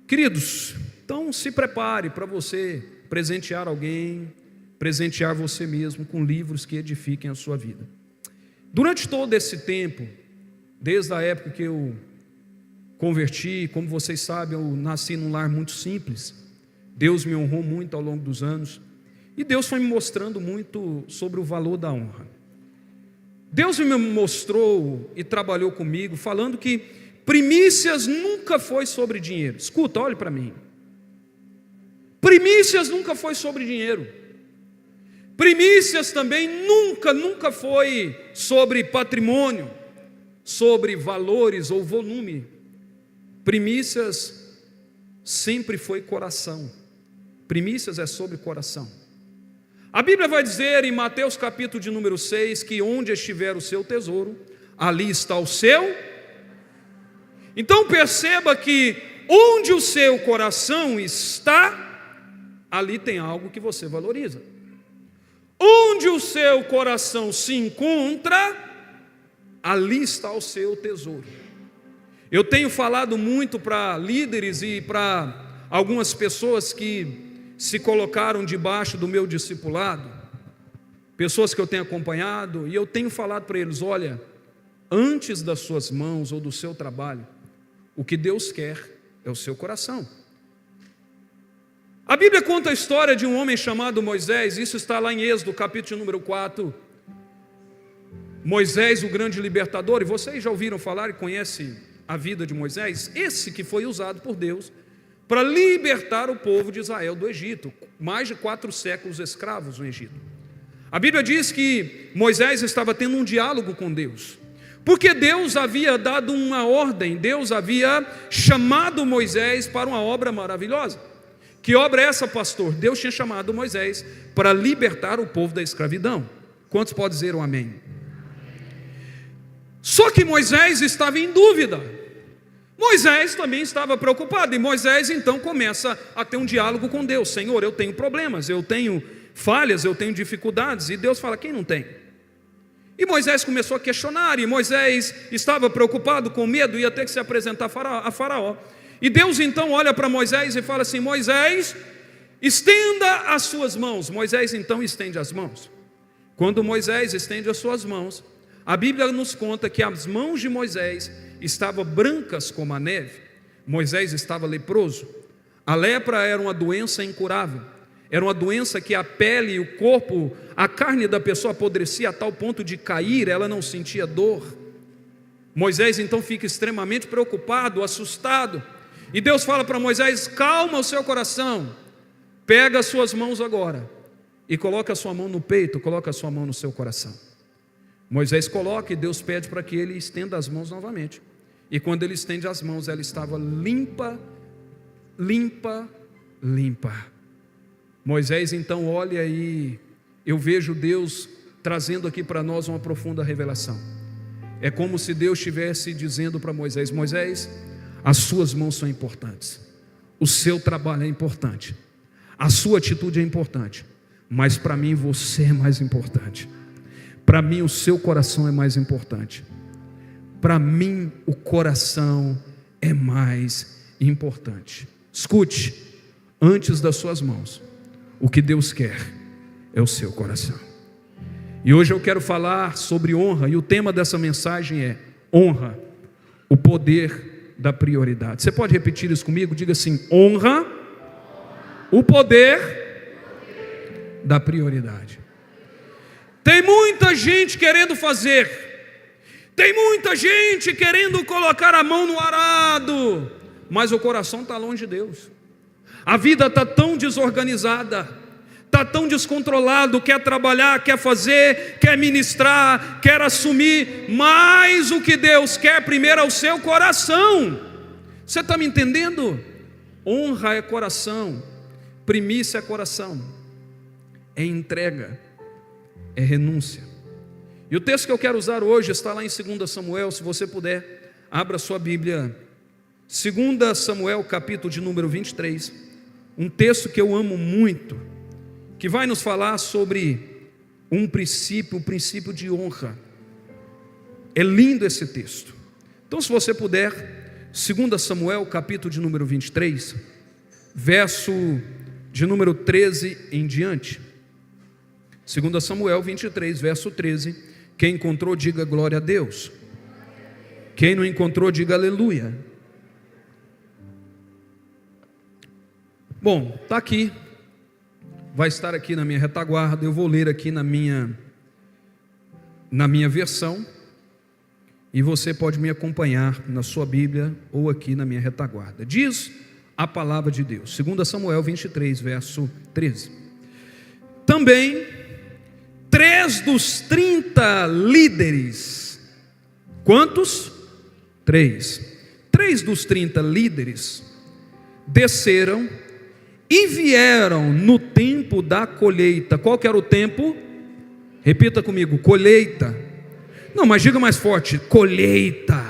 Queridos, então se prepare para você presentear alguém, presentear você mesmo com livros que edifiquem a sua vida. Durante todo esse tempo, desde a época que eu converti, como vocês sabem, eu nasci num lar muito simples. Deus me honrou muito ao longo dos anos, e Deus foi me mostrando muito sobre o valor da honra. Deus me mostrou e trabalhou comigo, falando que primícias nunca foi sobre dinheiro. Escuta, olhe para mim. Primícias nunca foi sobre dinheiro. Primícias também nunca foi sobre patrimônio, sobre valores ou volume. Primícias sempre foi coração. Primícias é sobre coração. A Bíblia vai dizer em Mateus capítulo de número 6, que onde estiver o seu tesouro, ali está o seu. Então perceba que onde o seu coração está, ali tem algo que você valoriza. Onde o seu coração se encontra, ali está o seu tesouro. Eu tenho falado muito para líderes e para algumas pessoas que se colocaram debaixo do meu discipulado, pessoas que eu tenho acompanhado, e eu tenho falado para eles: olha, antes das suas mãos ou do seu trabalho, o que Deus quer é o seu coração. A Bíblia conta a história de um homem chamado Moisés. Isso está lá em Êxodo capítulo número 4. Moisés, o grande libertador, e vocês já ouviram falar e conhecem a vida de Moisés, esse que foi usado por Deus para libertar o povo de Israel do Egito, mais de 4 séculos escravos no Egito. A Bíblia diz que Moisés estava tendo um diálogo com Deus, porque Deus havia dado uma ordem, Deus havia chamado Moisés para uma obra maravilhosa. Que obra é essa, pastor? Deus tinha chamado Moisés para libertar o povo da escravidão. Quantos podem dizer um amém? Só que Moisés estava em dúvida. Moisés também estava preocupado, e Moisés então começa a ter um diálogo com Deus. Senhor, eu tenho problemas, eu tenho falhas, eu tenho dificuldades. E Deus fala: quem não tem? E Moisés começou a questionar, e Moisés estava preocupado, com medo, ia ter que se apresentar a Faraó. E Deus então olha para Moisés e fala assim: Moisés, estenda as suas mãos. Moisés então estende as mãos. Quando Moisés estende as suas mãos, a Bíblia nos conta que as mãos de Moisés estavam brancas como a neve. Moisés estava leproso. A lepra era uma doença incurável. Era uma doença que a pele, o corpo, a carne da pessoa apodrecia a tal ponto de cair, ela não sentia dor. Moisés então fica extremamente preocupado, assustado. E Deus fala para Moisés: calma o seu coração, pega as suas mãos agora e coloca a sua mão no peito, coloca a sua mão no seu coração. Moisés coloca, e Deus pede para que ele estenda as mãos novamente. E quando ele estende as mãos, ela estava limpa. Moisés então olha, e eu vejo Deus trazendo aqui para nós uma profunda revelação. É como se Deus estivesse dizendo para Moisés: Moisés, as suas mãos são importantes, o seu trabalho é importante, a sua atitude é importante, mas para mim você é mais importante. Para mim o seu coração é mais importante. Para mim o coração é mais importante. Escute, antes das suas mãos, o que Deus quer é o seu coração. E hoje eu quero falar sobre honra, e o tema dessa mensagem é honra, o poder da prioridade. Você pode repetir isso comigo? Diga assim: honra, o poder da prioridade. Tem muita gente querendo fazer, tem muita gente querendo colocar a mão no arado, mas o coração está longe de Deus. A vida está tão desorganizada, está tão descontrolado, quer trabalhar, quer fazer, quer ministrar, quer assumir, mas o que Deus quer primeiro é o seu coração. Você está me entendendo? Honra é coração, primícia é coração, é entrega, é renúncia. E o texto que eu quero usar hoje está lá em 2 Samuel, se você puder, abra sua Bíblia, 2 Samuel capítulo de número 23, um texto que eu amo muito, que vai nos falar sobre um princípio, o princípio de honra. É lindo esse texto. Então, se você puder, 2 Samuel, capítulo de número 23, verso de número 13 em diante. 2 Samuel 23, verso 13. Quem encontrou, diga glória a Deus. Quem não encontrou, diga aleluia. Bom, está aqui, vai estar aqui na minha retaguarda. Eu vou ler aqui na minha versão, e você pode me acompanhar na sua Bíblia ou aqui na minha retaguarda. Diz a palavra de Deus, 2 Samuel 23, verso 13. Também 3 dos 30 líderes, quantos? 3 dos 30 líderes desceram e vieram no tempo da colheita. Qual que era o tempo? Repita comigo, colheita. Não, mas diga mais forte, colheita.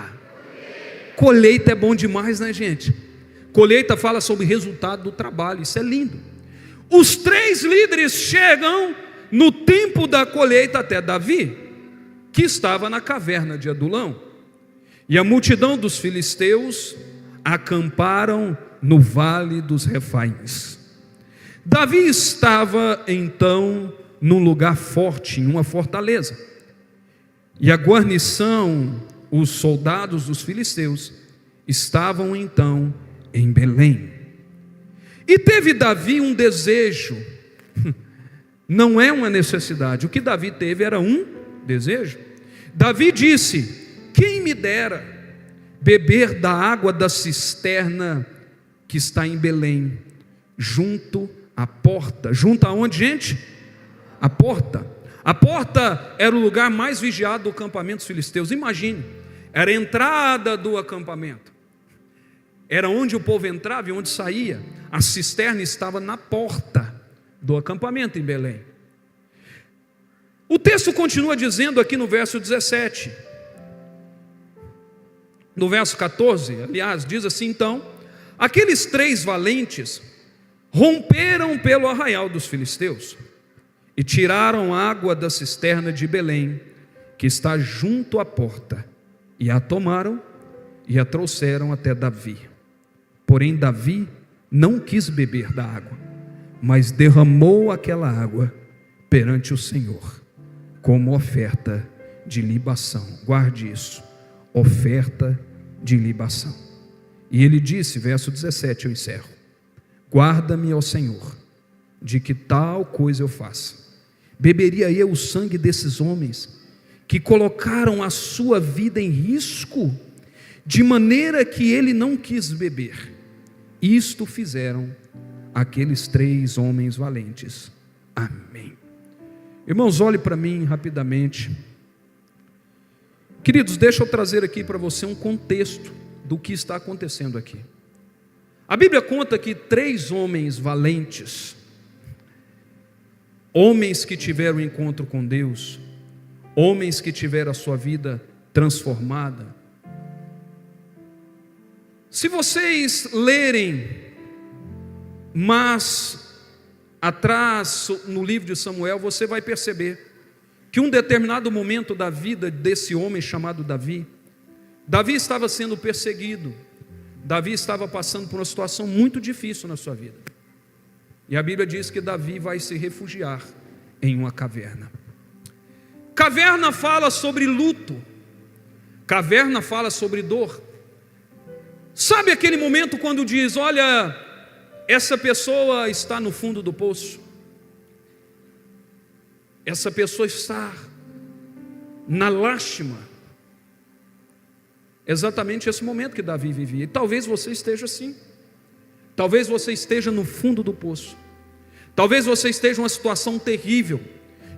Colheita é bom demais, né, gente? Colheita fala sobre resultado do trabalho, isso é lindo. Os 3 líderes chegam no tempo da colheita até Davi, que estava na caverna de Adulão. E a multidão dos filisteus acamparam no vale dos Refaíns. Davi estava então num lugar forte, em uma fortaleza. E a guarnição, os soldados dos filisteus, estavam então em Belém. E teve Davi um desejo, não é uma necessidade, o que Davi teve era um desejo. Davi disse: quem me dera beber da água da cisterna que está em Belém, junto à porta. Junto aonde, gente? A porta. A porta era o lugar mais vigiado do acampamento dos filisteus. Imagine, era a entrada do acampamento, era onde o povo entrava e onde saía. A cisterna estava na porta do acampamento em Belém. O texto continua dizendo aqui no verso 17, no verso 14, aliás, diz assim: então, aqueles 3 valentes romperam pelo arraial dos filisteus e tiraram água da cisterna de Belém, que está junto à porta, e a tomaram e a trouxeram até Davi. Porém Davi não quis beber da água, mas derramou aquela água perante o Senhor, como oferta de libação. Guarde isso, oferta de libação. E ele disse, verso 17, eu encerro: guarda-me, ó Senhor, de que tal coisa eu faça. Beberia eu o sangue desses homens que colocaram a sua vida em risco, de maneira que ele não quis beber. Isto fizeram aqueles 3 homens valentes. Amém. Irmãos, olhe para mim rapidamente. Queridos, deixa eu trazer aqui para você um contexto do que está acontecendo aqui. A Bíblia conta que 3 homens valentes, homens que tiveram encontro com Deus, homens que tiveram a sua vida transformada. Se vocês lerem mais atrás no livro de Samuel, você vai perceber que um determinado momento da vida desse homem chamado Davi, Davi estava sendo perseguido, Davi estava passando por uma situação muito difícil na sua vida. E a Bíblia diz que Davi vai se refugiar em uma caverna. Caverna fala sobre luto, caverna fala sobre dor. Sabe aquele momento quando diz: olha, essa pessoa está no fundo do poço, essa pessoa está na lástima. Exatamente esse momento que Davi vivia. E talvez você esteja assim. Talvez você esteja no fundo do poço. Talvez você esteja em uma situação terrível,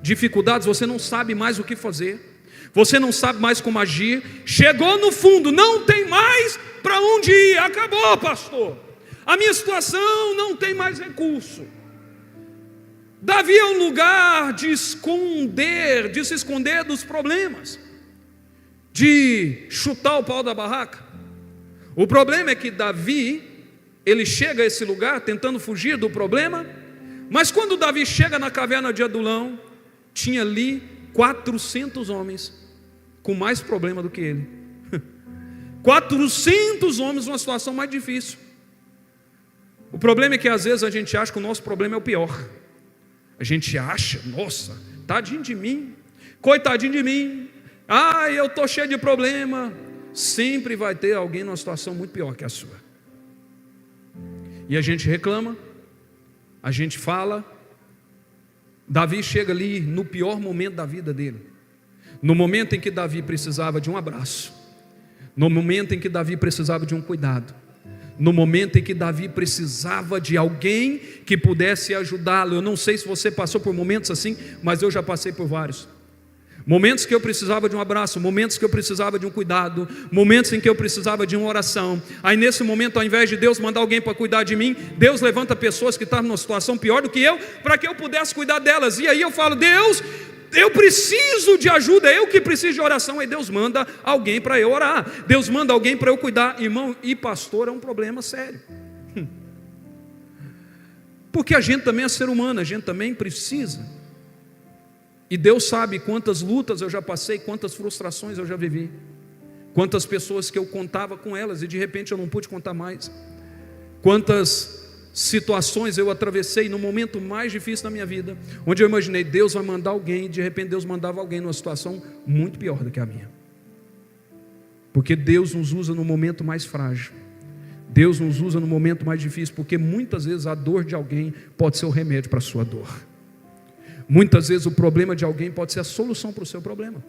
dificuldades, você não sabe mais o que fazer, você não sabe mais como agir, chegou no fundo, não tem mais para onde ir, acabou, pastor, a minha situação não tem mais recurso. Davi é um lugar de esconder, de se esconder dos problemas, de chutar o pau da barraca. O problema é que Davi, ele chega a esse lugar tentando fugir do problema, mas quando Davi chega na caverna de Adulão, tinha ali 400 homens com mais problema do que ele. 400 homens numa situação mais difícil. O problema é que às vezes a gente acha que o nosso problema é o pior. A gente acha, nossa, tadinho de mim, coitadinho de mim, eu estou cheio de problema. Sempre vai ter alguém numa situação muito pior que a sua. E a gente reclama, a gente fala. Davi chega ali no pior momento da vida dele, no momento em que Davi precisava de um abraço, no momento em que Davi precisava de um cuidado, no momento em que Davi precisava de alguém que pudesse ajudá-lo. Eu não sei se você passou por momentos assim, mas eu já passei por vários. Momentos que eu precisava de um abraço, momentos que eu precisava de um cuidado, momentos em que eu precisava de uma oração. Aí nesse momento, ao invés de Deus mandar alguém para cuidar de mim, Deus levanta pessoas que estavam numa situação pior do que eu, para que eu pudesse cuidar delas. E aí eu falo: Deus, eu preciso de ajuda, eu que preciso de oração. Aí Deus manda alguém para eu orar, Deus manda alguém para eu cuidar. Irmão, e pastor é um problema sério, porque a gente também é ser humano, a gente também precisa. E Deus sabe quantas lutas eu já passei, quantas frustrações eu já vivi, quantas pessoas que eu contava com elas e de repente eu não pude contar mais, quantas situações eu atravessei no momento mais difícil da minha vida, onde eu imaginei, Deus vai mandar alguém, e de repente Deus mandava alguém numa situação muito pior do que a minha. Porque Deus nos usa no momento mais frágil, Deus nos usa no momento mais difícil, porque muitas vezes a dor de alguém pode ser o remédio para a sua dor. Muitas vezes o problema de alguém pode ser a solução para o seu problema.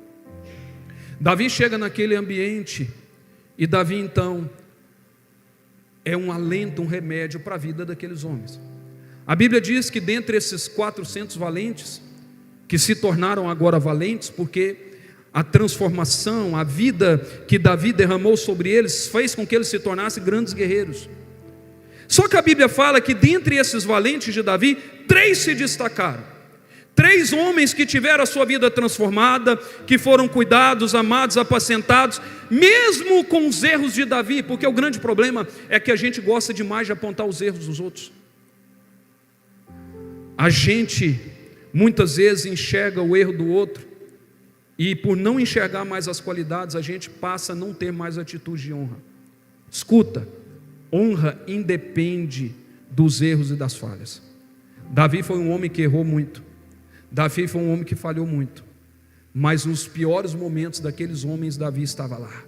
Davi chega naquele ambiente, e Davi então é um alento, um remédio para a vida daqueles homens. A Bíblia diz que dentre esses 400 valentes, que se tornaram agora valentes, porque a transformação, a vida que Davi derramou sobre eles, fez com que eles se tornassem grandes guerreiros. Só que a Bíblia fala que dentre esses valentes de Davi, 3 se destacaram. 3 homens que tiveram a sua vida transformada, que foram cuidados, amados, apacentados, mesmo com os erros de Davi, porque o grande problema é que a gente gosta demais de apontar os erros dos outros. A gente muitas vezes enxerga o erro do outro, e por não enxergar mais as qualidades, a gente passa a não ter mais atitude de honra. Escuta, honra independe dos erros e das falhas. Davi foi um homem que errou muito, Davi foi um homem que falhou muito, mas nos piores momentos daqueles homens, Davi estava lá.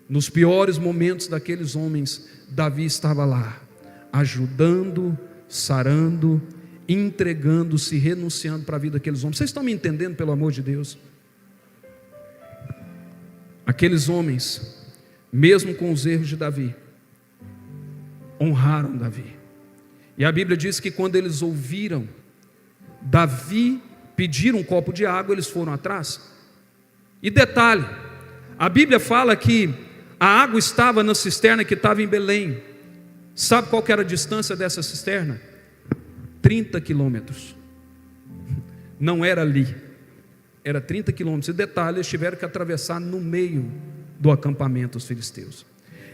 Nos piores momentos daqueles homens, Davi estava lá, ajudando, sarando, entregando-se, renunciando para a vida daqueles homens. Vocês estão me entendendo, pelo amor de Deus? Aqueles homens, mesmo com os erros de Davi, honraram Davi. E a Bíblia diz que quando eles ouviram Davi pedir um copo de água, eles foram atrás. E detalhe, a Bíblia fala que a água estava na cisterna que estava em Belém. Sabe qual que era a distância dessa cisterna? 30 quilômetros. Não era ali, era 30 quilômetros. E detalhe, eles tiveram que atravessar no meio do acampamento os filisteus.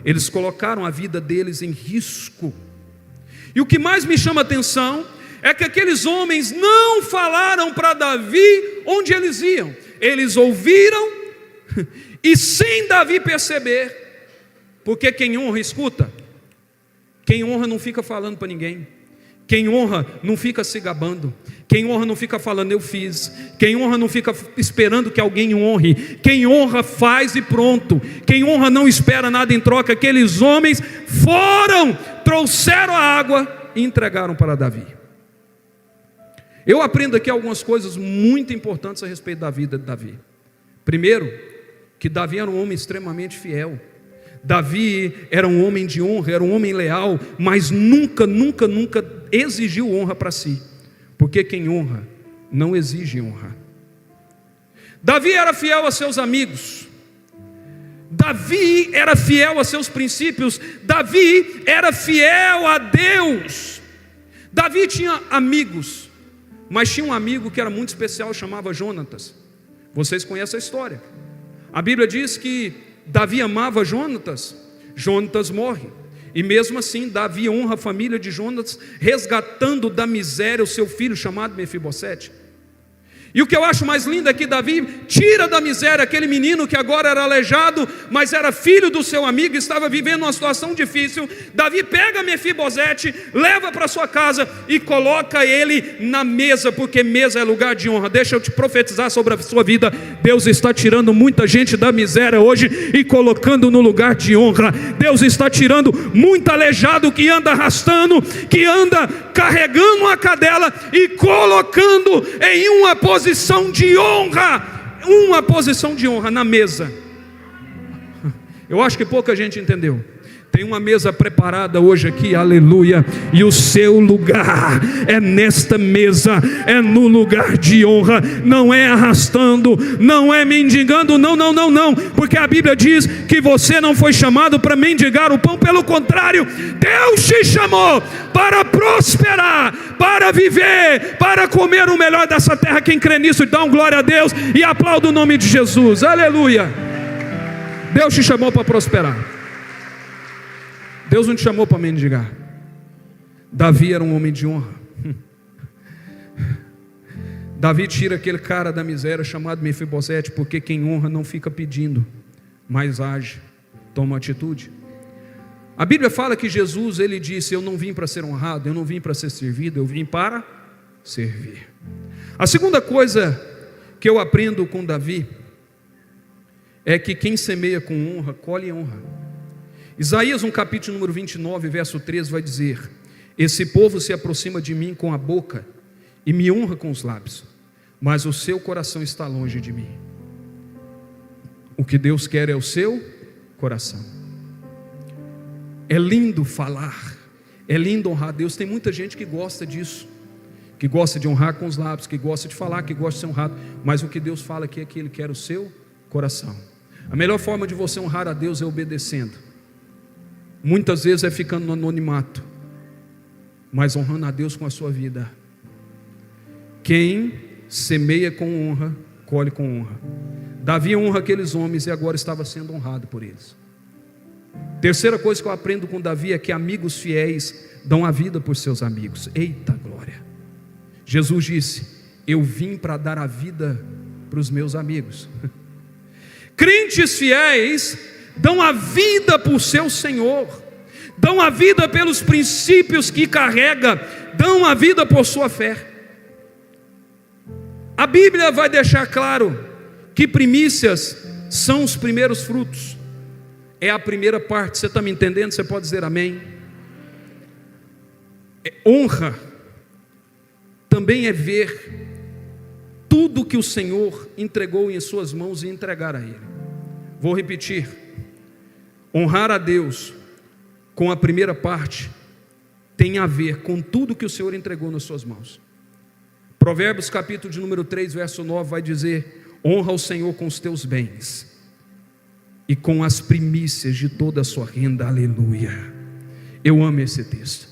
Eles colocaram a vida deles em risco. E o que mais me chama a atenção é que aqueles homens não falaram para Davi onde eles iam. Eles ouviram e sem Davi perceber, porque quem honra escuta, quem honra não fica falando para ninguém, quem honra não fica se gabando, quem honra não fica falando eu fiz, quem honra não fica esperando que alguém honre, quem honra faz e pronto, quem honra não espera nada em troca. Aqueles homens foram, trouxeram a água e entregaram para Davi. Eu aprendo aqui algumas coisas muito importantes a respeito da vida de Davi. Primeiro, que Davi era um homem extremamente fiel. Davi era um homem de honra, era um homem leal, mas nunca exigiu honra para si, porque quem honra não exige honra. Davi era fiel a seus amigos, Davi era fiel a seus princípios, Davi era fiel a Deus. Davi tinha amigos, mas tinha um amigo que era muito especial, chamava Jonatas. Vocês conhecem a história. A Bíblia diz que Davi amava Jonatas. Jonatas morre, e mesmo assim Davi honra a família de Jonatas, resgatando da miséria o seu filho chamado Mefibosete. E o que eu acho mais lindo é que Davi tira da miséria aquele menino que agora era aleijado, mas era filho do seu amigo, estava vivendo uma situação difícil. Davi pega Mefibosete, leva para sua casa e coloca ele na mesa, porque mesa é lugar de honra. Deixa eu te profetizar sobre a sua vida. Deus está tirando muita gente da miséria hoje e colocando no lugar de honra. Deus está tirando muito aleijado que anda arrastando, que anda carregando uma cadela e colocando em uma posição de honra na mesa. Eu acho que pouca gente entendeu. Tem uma mesa preparada hoje aqui, aleluia, e o seu lugar é nesta mesa, é no lugar de honra, não é arrastando, não é mendigando, não, porque a Bíblia diz que você não foi chamado para mendigar o pão, pelo contrário, Deus te chamou para prosperar, para viver, para comer o melhor dessa terra. Quem crê nisso, dá um glória a Deus e aplauda o nome de Jesus, aleluia. Deus te chamou para prosperar. Deus não te chamou para mendigar. Davi era um homem de honra. Davi tira aquele cara da miséria chamado Mefibosete, porque quem honra não fica pedindo, mas age, toma atitude. A Bíblia fala que Jesus, ele disse: eu não vim para ser honrado, eu não vim para ser servido, eu vim para servir. A segunda coisa que eu aprendo com Davi é que quem semeia com honra, colhe honra. Isaías, no capítulo número 29, verso 13, vai dizer: esse povo se aproxima de mim com a boca e me honra com os lábios, mas o seu coração está longe de mim. O que Deus quer é o seu coração. É lindo falar, é lindo honrar Deus. Tem muita gente que gosta disso, que gosta de honrar com os lábios, que gosta de falar, que gosta de ser honrado, mas o que Deus fala aqui é que Ele quer o seu coração. A melhor forma de você honrar a Deus é obedecendo. Muitas vezes é ficando no anonimato, mas honrando a Deus com a sua vida. Quem semeia com honra, colhe com honra. Davi honra aqueles homens e agora estava sendo honrado por eles. Terceira coisa que eu aprendo com Davi é que amigos fiéis dão a vida por seus amigos. Eita glória! Jesus disse: eu vim para dar a vida para os meus amigos. Crentes fiéis dão a vida por seu Senhor, dão a vida pelos princípios que carrega, dão a vida por sua fé. A Bíblia vai deixar claro que primícias são os primeiros frutos, é a primeira parte. Você está me entendendo? Você pode dizer amém? Honra também é ver tudo que o Senhor entregou em suas mãos e entregar a Ele. Vou repetir: honrar a Deus com a primeira parte tem a ver com tudo que o Senhor entregou nas suas mãos. Provérbios capítulo de número 3, verso 9 vai dizer: honra o Senhor com os teus bens e com as primícias de toda a sua renda. Aleluia. Eu amo esse texto.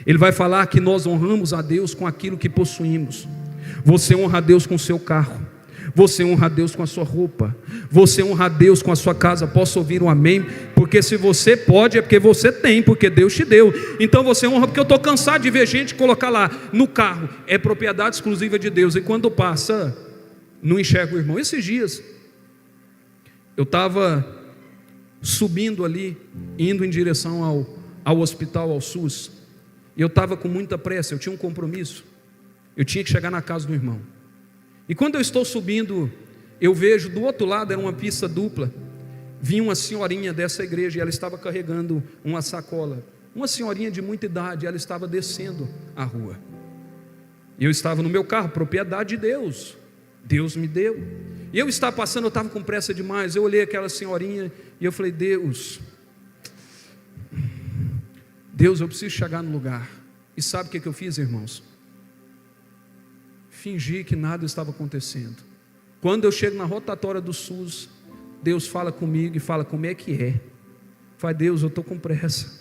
Ele vai falar que nós honramos a Deus com aquilo que possuímos. Você honra a Deus com o seu carro, você honra a Deus com a sua roupa, você honra a Deus com a sua casa. Posso ouvir um amém? Porque se você pode, é porque você tem, porque Deus te deu. Então você honra, porque eu estou cansado de ver gente colocar lá no carro: é propriedade exclusiva de Deus, e quando passa, não enxerga o irmão. Esses dias eu estava subindo ali, indo em direção ao hospital, ao SUS, e eu estava com muita pressa, eu tinha um compromisso, eu tinha que chegar na casa do irmão. E quando eu estou subindo, eu vejo do outro lado, era uma pista dupla, vinha uma senhorinha dessa igreja, e ela estava carregando uma sacola, uma senhorinha de muita idade, ela estava descendo a rua, e eu estava no meu carro, propriedade de Deus, Deus me deu, e eu estava passando, eu estava com pressa demais, eu olhei aquela senhorinha, e eu falei: Deus, eu preciso chegar no lugar. E sabe o que eu fiz, irmãos? Fingi que nada estava acontecendo. Quando eu chego na rotatória do SUS, Deus fala comigo e fala: como é que é? Fala: Deus, eu estou com pressa,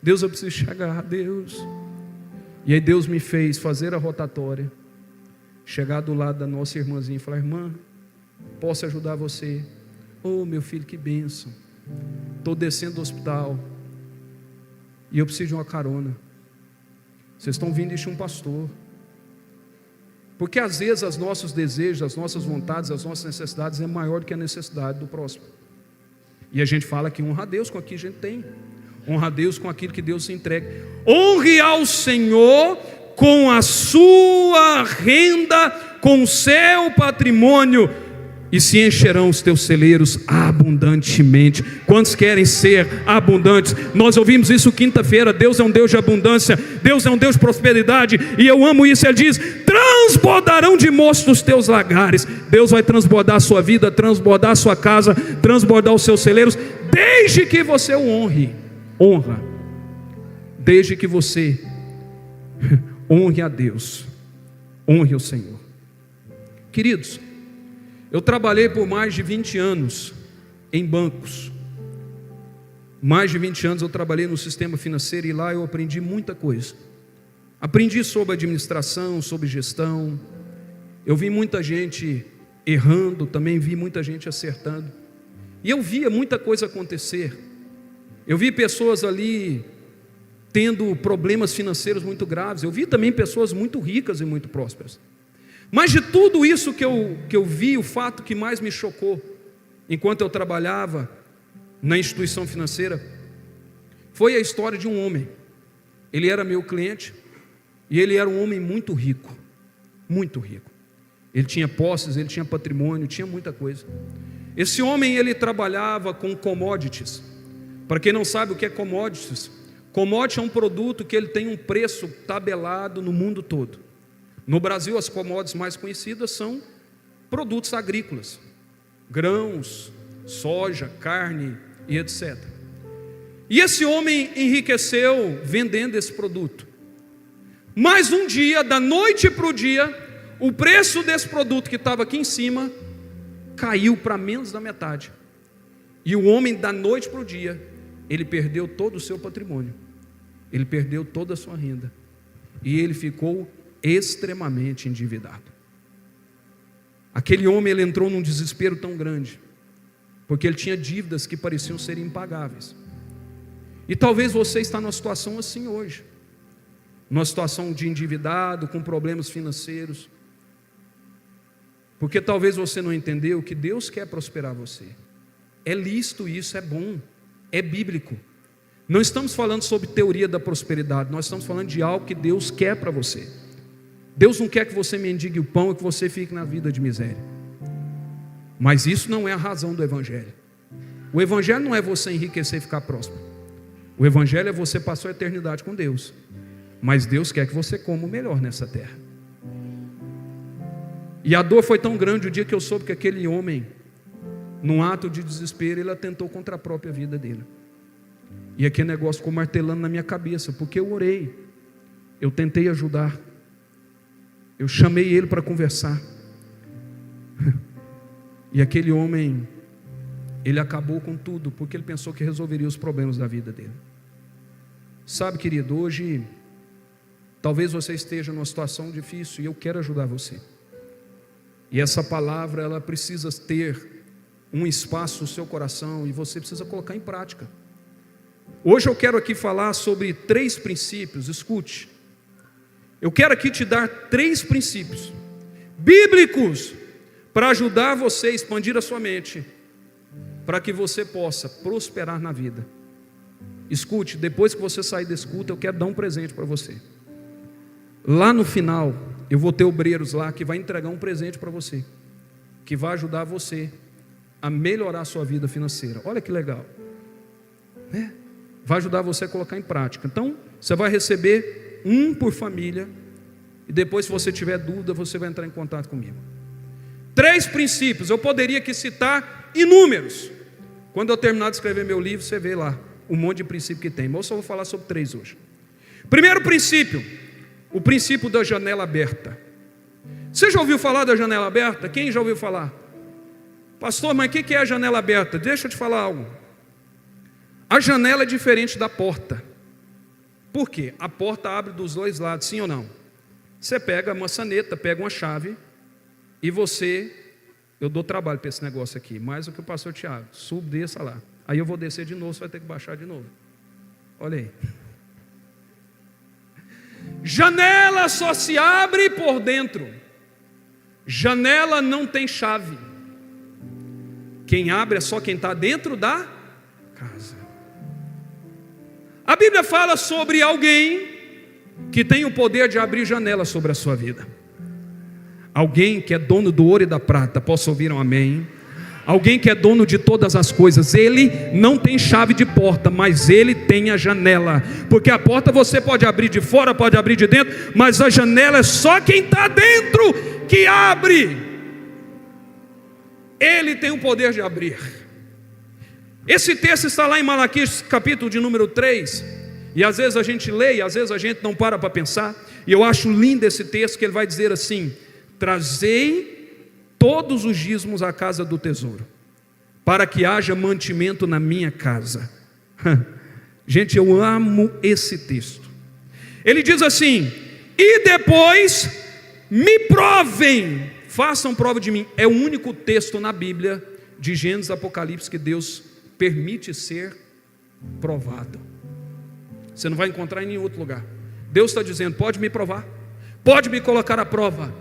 Deus, eu preciso chegar, Deus. E aí Deus me fez fazer a rotatória, chegar do lado da nossa irmãzinha e falar: irmã, posso ajudar você? Oh meu filho, que bênção, estou descendo do hospital e eu preciso de uma carona, vocês estão vindo, deixa um pastor. Porque às vezes os nossos desejos, as nossas vontades, as nossas necessidades é maior do que a necessidade do próximo. E a gente fala que honra a Deus com aquilo que a gente tem. Honra a Deus com aquilo que Deus entrega. Honre ao Senhor com a sua renda, com o seu patrimônio, e se encherão os teus celeiros abundantemente. Quantos querem ser abundantes? Nós ouvimos isso quinta-feira. Deus é um Deus de abundância, Deus é um Deus de prosperidade, e eu amo isso. Ele diz: transbordarão de mosto os teus lagares. Deus vai transbordar a sua vida, transbordar a sua casa, transbordar os seus celeiros, desde que você o honre. Honra, desde que você honre a Deus, honre o Senhor. Queridos, eu trabalhei por mais de 20 anos em bancos. Mais de 20 anos eu trabalhei no sistema financeiro, e lá eu aprendi muita coisa. Aprendi sobre administração, sobre gestão. Eu vi muita gente errando, também vi muita gente acertando. E eu via muita coisa acontecer. Eu vi pessoas ali tendo problemas financeiros muito graves. Eu vi também pessoas muito ricas e muito prósperas. Mas de tudo isso que eu vi, o fato que mais me chocou, enquanto eu trabalhava na instituição financeira, foi a história de um homem. Ele era meu cliente, e ele era um homem muito rico, muito rico. Ele tinha posses, ele tinha patrimônio, tinha muita coisa. Esse homem, ele trabalhava com commodities. Para quem não sabe o que é commodities, commodity é um produto que ele tem um preço tabelado no mundo todo. No Brasil, as commodities mais conhecidas são produtos agrícolas, grãos, soja, carne e etc. E esse homem enriqueceu vendendo esse produto. Mas um dia, da noite para o dia, o preço desse produto que estava aqui em cima caiu para menos da metade. E o homem, da noite para o dia, ele perdeu todo o seu patrimônio, ele perdeu toda a sua renda, e ele ficou extremamente endividado. Aquele homem, ele entrou num desespero tão grande, porque ele tinha dívidas que pareciam ser impagáveis. E talvez você está numa situação assim hoje, numa situação de endividado, com problemas financeiros, porque talvez você não entendeu que Deus quer prosperar você. É lícito isso, é bom, é bíblico. Não estamos falando sobre teoria da prosperidade, nós estamos falando de algo que Deus quer para você. Deus não quer que você mendigue o pão e que você fique na vida de miséria. Mas isso não é a razão do Evangelho. O Evangelho não é você enriquecer e ficar próspero. O Evangelho é você passar a eternidade com Deus. Mas Deus quer que você coma o melhor nessa terra. E a dor foi tão grande o dia que eu soube que aquele homem, num ato de desespero, ele atentou contra a própria vida dele. E aquele negócio ficou martelando na minha cabeça, porque eu orei, eu tentei ajudar, eu chamei ele para conversar. E aquele homem, ele acabou com tudo, porque ele pensou que resolveria os problemas da vida dele. Sabe, querido, hoje, talvez você esteja numa situação difícil, e eu quero ajudar você. E essa palavra, ela precisa ter um espaço no seu coração, e você precisa colocar em prática. Hoje eu quero aqui falar sobre 3 princípios, escute. Eu quero aqui te dar 3 princípios bíblicos para ajudar você a expandir a sua mente, para que você possa prosperar na vida. Escute, depois que você sair desse culto, eu quero dar um presente para você. Lá no final, eu vou ter obreiros lá que vai entregar um presente para você, que vai ajudar você a melhorar a sua vida financeira. Olha que legal, né? Vai ajudar você a colocar em prática. Então, você vai receber um por família, e depois, se você tiver dúvida, você vai entrar em contato comigo. 3 princípios, eu poderia aqui citar inúmeros. Quando eu terminar de escrever meu livro, você vê lá um monte de princípio que tem, mas eu só vou falar sobre 3 hoje. Primeiro princípio, o princípio da janela aberta. Você já ouviu falar da janela aberta? Quem já ouviu falar? Pastor, mas o que é a janela aberta? Deixa eu te falar algo. A janela é diferente da porta. Por quê? A porta abre dos 2 lados, sim ou não? Você pega a maçaneta, pega uma chave, e eu dou trabalho para esse negócio aqui, mais do que o pastor Tiago, desça lá. Aí eu vou descer de novo, você vai ter que baixar de novo. Olha aí. Janela só se abre por dentro. Janela não tem chave. Quem abre é só quem está dentro da casa. A Bíblia fala sobre alguém que tem o poder de abrir janelas sobre a sua vida. Alguém que é dono do ouro e da prata. Posso ouvir um amém? Alguém que é dono de todas as coisas. Ele não tem chave de porta, mas ele tem a janela. Porque a porta você pode abrir de fora, pode abrir de dentro, mas a janela é só quem está dentro que abre. Ele tem o poder de abrir. Esse texto está lá em Malaquias, capítulo de número 3. E às vezes a gente lê, e às vezes a gente não para pensar. E eu acho lindo esse texto, que ele vai dizer assim: trazei todos os dízimos à casa do tesouro, para que haja mantimento na minha casa. Gente, eu amo esse texto. Ele diz assim: e depois me provem, façam prova de mim. É o único texto na Bíblia, de Gênesis a Apocalipse, que Deus permite ser provado. Você não vai encontrar em nenhum outro lugar. Deus está dizendo: pode me provar, pode me colocar à prova.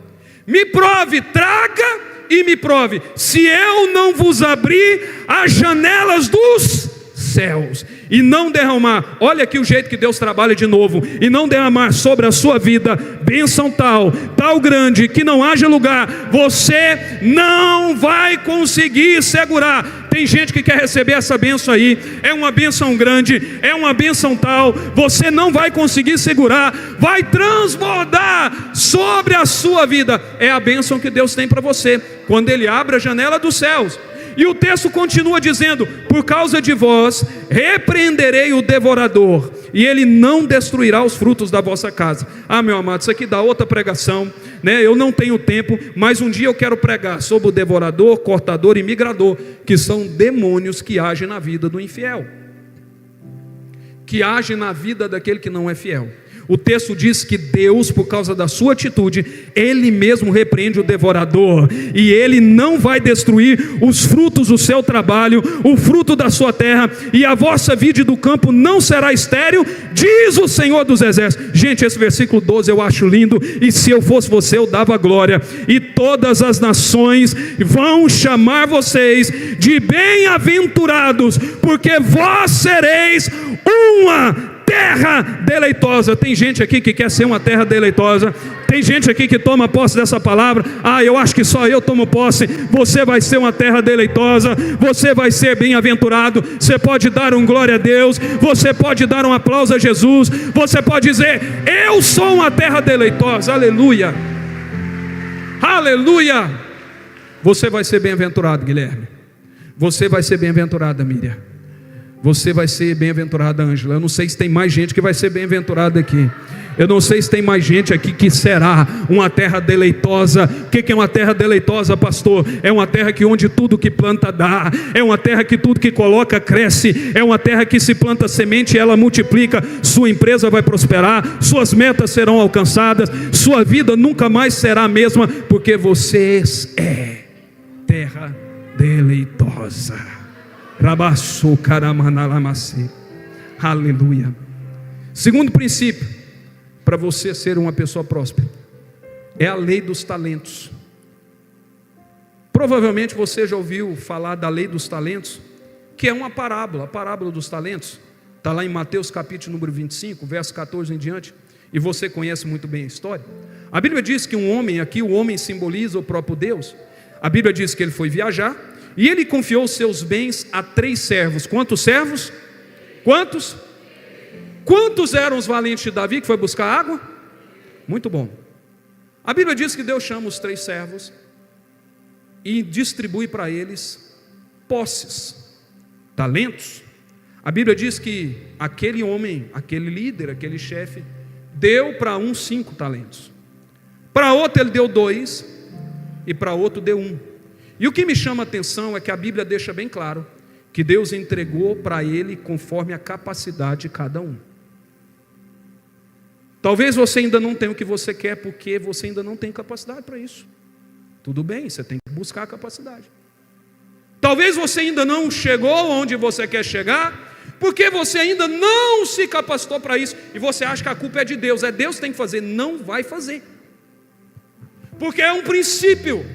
Me prove, traga e me prove, se eu não vos abrir as janelas dos céus e não derramar, olha aqui o jeito que Deus trabalha de novo, e não derramar sobre a sua vida bênção tal grande, que não haja lugar, você não vai conseguir segurar. Tem gente que quer receber essa bênção aí, é uma bênção grande, é uma bênção tal, você não vai conseguir segurar, vai transbordar sobre a sua vida. É a bênção que Deus tem para você, quando Ele abre a janela dos céus. E o texto continua dizendo: por causa de vós repreenderei o devorador, e ele não destruirá os frutos da vossa casa. Ah, meu amado, isso aqui dá outra pregação, né? Eu não tenho tempo, mas um dia eu quero pregar sobre o devorador, cortador e migrador, que são demônios que agem na vida do infiel, que agem na vida daquele que não é fiel. O texto diz que Deus, por causa da sua atitude, Ele mesmo repreende o devorador, e Ele não vai destruir os frutos do seu trabalho, o fruto da sua terra, e a vossa vide do campo não será estéril, diz o Senhor dos Exércitos. Gente, esse versículo 12 eu acho lindo, e se eu fosse você eu dava glória. E todas as nações vão chamar vocês de bem-aventurados, porque vós sereis uma terra deleitosa. Tem gente aqui que quer ser uma terra deleitosa. Tem gente aqui que toma posse dessa palavra. Ah, eu acho que só eu tomo posse. Você vai ser uma terra deleitosa. Você vai ser bem-aventurado. Você pode dar um glória a Deus. Você pode dar um aplauso a Jesus. Você pode dizer: eu sou uma terra deleitosa. Aleluia. Aleluia. Você vai ser bem-aventurado, Guilherme. Você vai ser bem-aventurada, Miriam. Você vai ser bem-aventurada, Ângela. Eu não sei se tem mais gente que vai ser bem-aventurada aqui. Eu não sei se tem mais gente aqui que será uma terra deleitosa. O que é uma terra deleitosa, pastor? É uma terra que onde tudo que planta dá. É uma terra que tudo que coloca cresce. É uma terra que se planta semente e ela multiplica. Sua empresa vai prosperar. Suas metas serão alcançadas. Sua vida nunca mais será a mesma, porque você é terra deleitosa. Aleluia. Segundo princípio, para você ser uma pessoa próspera, é a lei dos talentos. Provavelmente você já ouviu falar da lei dos talentos, que é uma parábola. A parábola dos talentos está lá em Mateus capítulo número 25, verso 14 em diante, e você conhece muito bem a história. A Bíblia diz que um homem, aqui o homem simboliza o próprio Deus. A Bíblia diz que ele foi viajar, e ele confiou seus bens a 3 servos. Quantos servos? Quantos? Quantos eram os valentes de Davi que foi buscar água? Muito bom. A Bíblia diz que Deus chama os 3 servos e distribui para eles posses, talentos. A Bíblia diz que aquele homem, aquele líder, aquele chefe, deu para um 5 talentos. Para outro ele deu 2 e para outro deu 1. E o que me chama a atenção é que a Bíblia deixa bem claro que Deus entregou para ele conforme a capacidade de cada um. Talvez você ainda não tenha o que você quer porque você ainda não tem capacidade para isso. Tudo bem, você tem que buscar a capacidade. Talvez você ainda não chegou onde você quer chegar porque você ainda não se capacitou para isso, e você acha que a culpa é de Deus, é Deus que tem que fazer. Não vai fazer. porque é um princípio.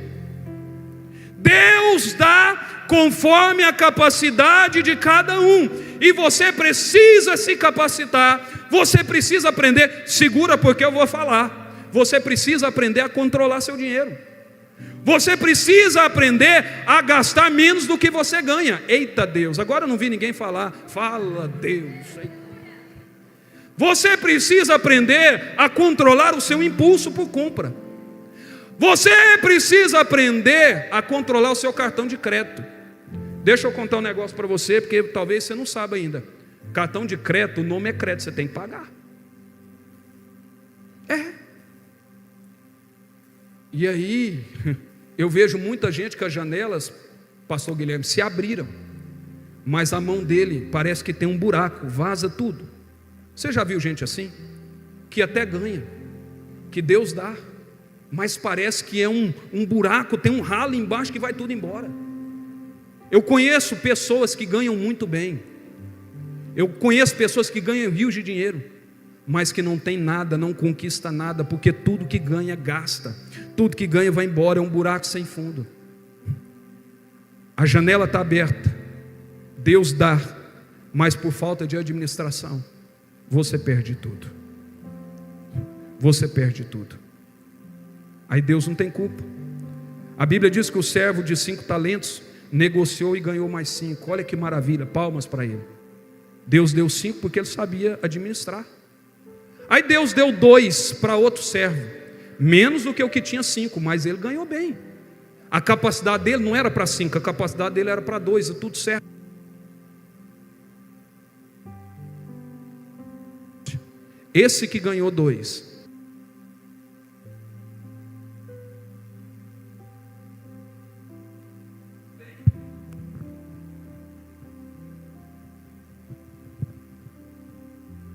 Deus dá conforme a capacidade de cada um, e você precisa se capacitar, você precisa aprender. Segura, porque eu vou falar. Você precisa aprender a controlar seu dinheiro. Você precisa aprender a gastar menos do que você ganha. Eita Deus, agora eu não vi ninguém falar. Fala Deus. Você precisa aprender a controlar o seu impulso por compra. Você precisa aprender a controlar o seu cartão de crédito. Deixa eu contar um negócio para você, porque talvez você não saiba ainda. Cartão de crédito, o nome é crédito, você tem que pagar. E aí, eu vejo muita gente que as janelas, pastor Guilherme, se abriram, mas a mão dele parece que tem um buraco, vaza tudo. Você já viu gente assim? Que até ganha, que Deus dá, mas parece que é um buraco, tem um ralo embaixo que vai tudo embora. Eu conheço pessoas que ganham muito bem, eu conheço pessoas que ganham rios de dinheiro, mas que não tem nada, não conquista nada, porque tudo que ganha gasta, tudo que ganha vai embora, é um buraco sem fundo. A janela está aberta, Deus dá, mas por falta de administração, você perde tudo. Você perde tudo. Aí Deus não tem culpa. A Bíblia diz que o servo de 5 talentos negociou e ganhou mais 5. Olha que maravilha, palmas para ele. Deus deu 5 porque ele sabia administrar. Aí Deus deu 2 para outro servo, menos do que o que tinha 5, mas ele ganhou bem. A capacidade dele não era para 5, a capacidade dele era para 2, tudo certo. Esse que ganhou 2,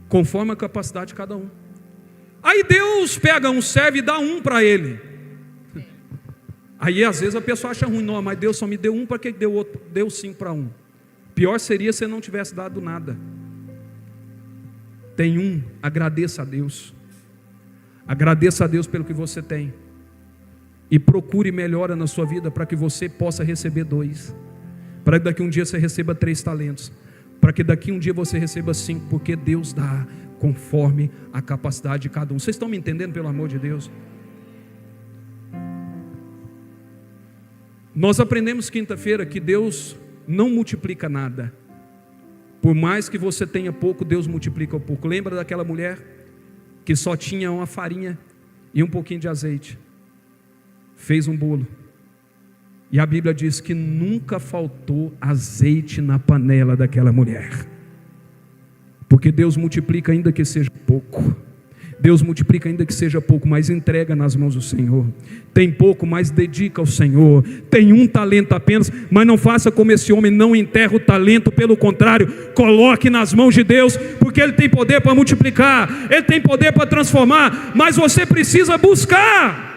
conforme a capacidade de cada um. Aí Deus pega um servo e dá 1 para ele. Aí às vezes a pessoa acha ruim, não, mas Deus só me deu 1, para que deu outro? Deu 5 para 1. Pior seria se não tivesse dado nada. Tem 1, agradeça a Deus. Agradeça a Deus pelo que você tem. E procure melhora na sua vida para que você possa receber 2. Para que daqui um dia você receba 3 talentos. Para que daqui um dia você receba 5, porque Deus dá conforme a capacidade de cada um. Vocês estão me entendendo, pelo amor de Deus? Nós aprendemos quinta-feira que Deus não multiplica nada. Por mais que você tenha pouco, Deus multiplica um pouco. Lembra daquela mulher que só tinha uma farinha e um pouquinho de azeite? Fez um bolo. E a Bíblia diz que nunca faltou azeite na panela daquela mulher. Porque Deus multiplica ainda que seja pouco. Deus multiplica ainda que seja pouco, mas entrega nas mãos do Senhor. Tem pouco, mas dedica ao Senhor. Tem 1 talento apenas, mas não faça como esse homem, não enterra o talento. Pelo contrário, coloque nas mãos de Deus, porque Ele tem poder para multiplicar, Ele tem poder para transformar, mas você precisa buscar.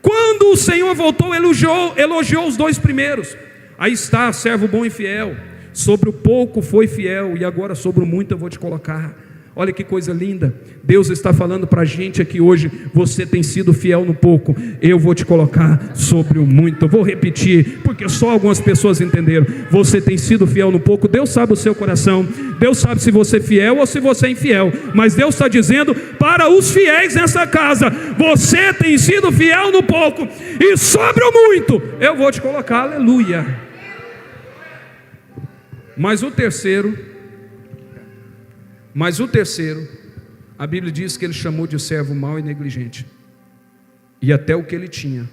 Quando o Senhor voltou, elogiou os 2 primeiros. Aí está, servo bom e fiel, sobre o pouco foi fiel, e agora sobre o muito eu vou te colocar. Olha que coisa linda, Deus está falando para a gente aqui hoje: você tem sido fiel no pouco, eu vou te colocar sobre o muito. Eu vou repetir, porque só algumas pessoas entenderam. Você tem sido fiel no pouco, Deus sabe o seu coração, Deus sabe se você é fiel ou se você é infiel, mas Deus está dizendo para os fiéis nessa casa: você tem sido fiel no pouco, e sobre o muito eu vou te colocar, aleluia. Mas o terceiro, a Bíblia diz que ele chamou de servo mau e negligente, e até o que ele tinha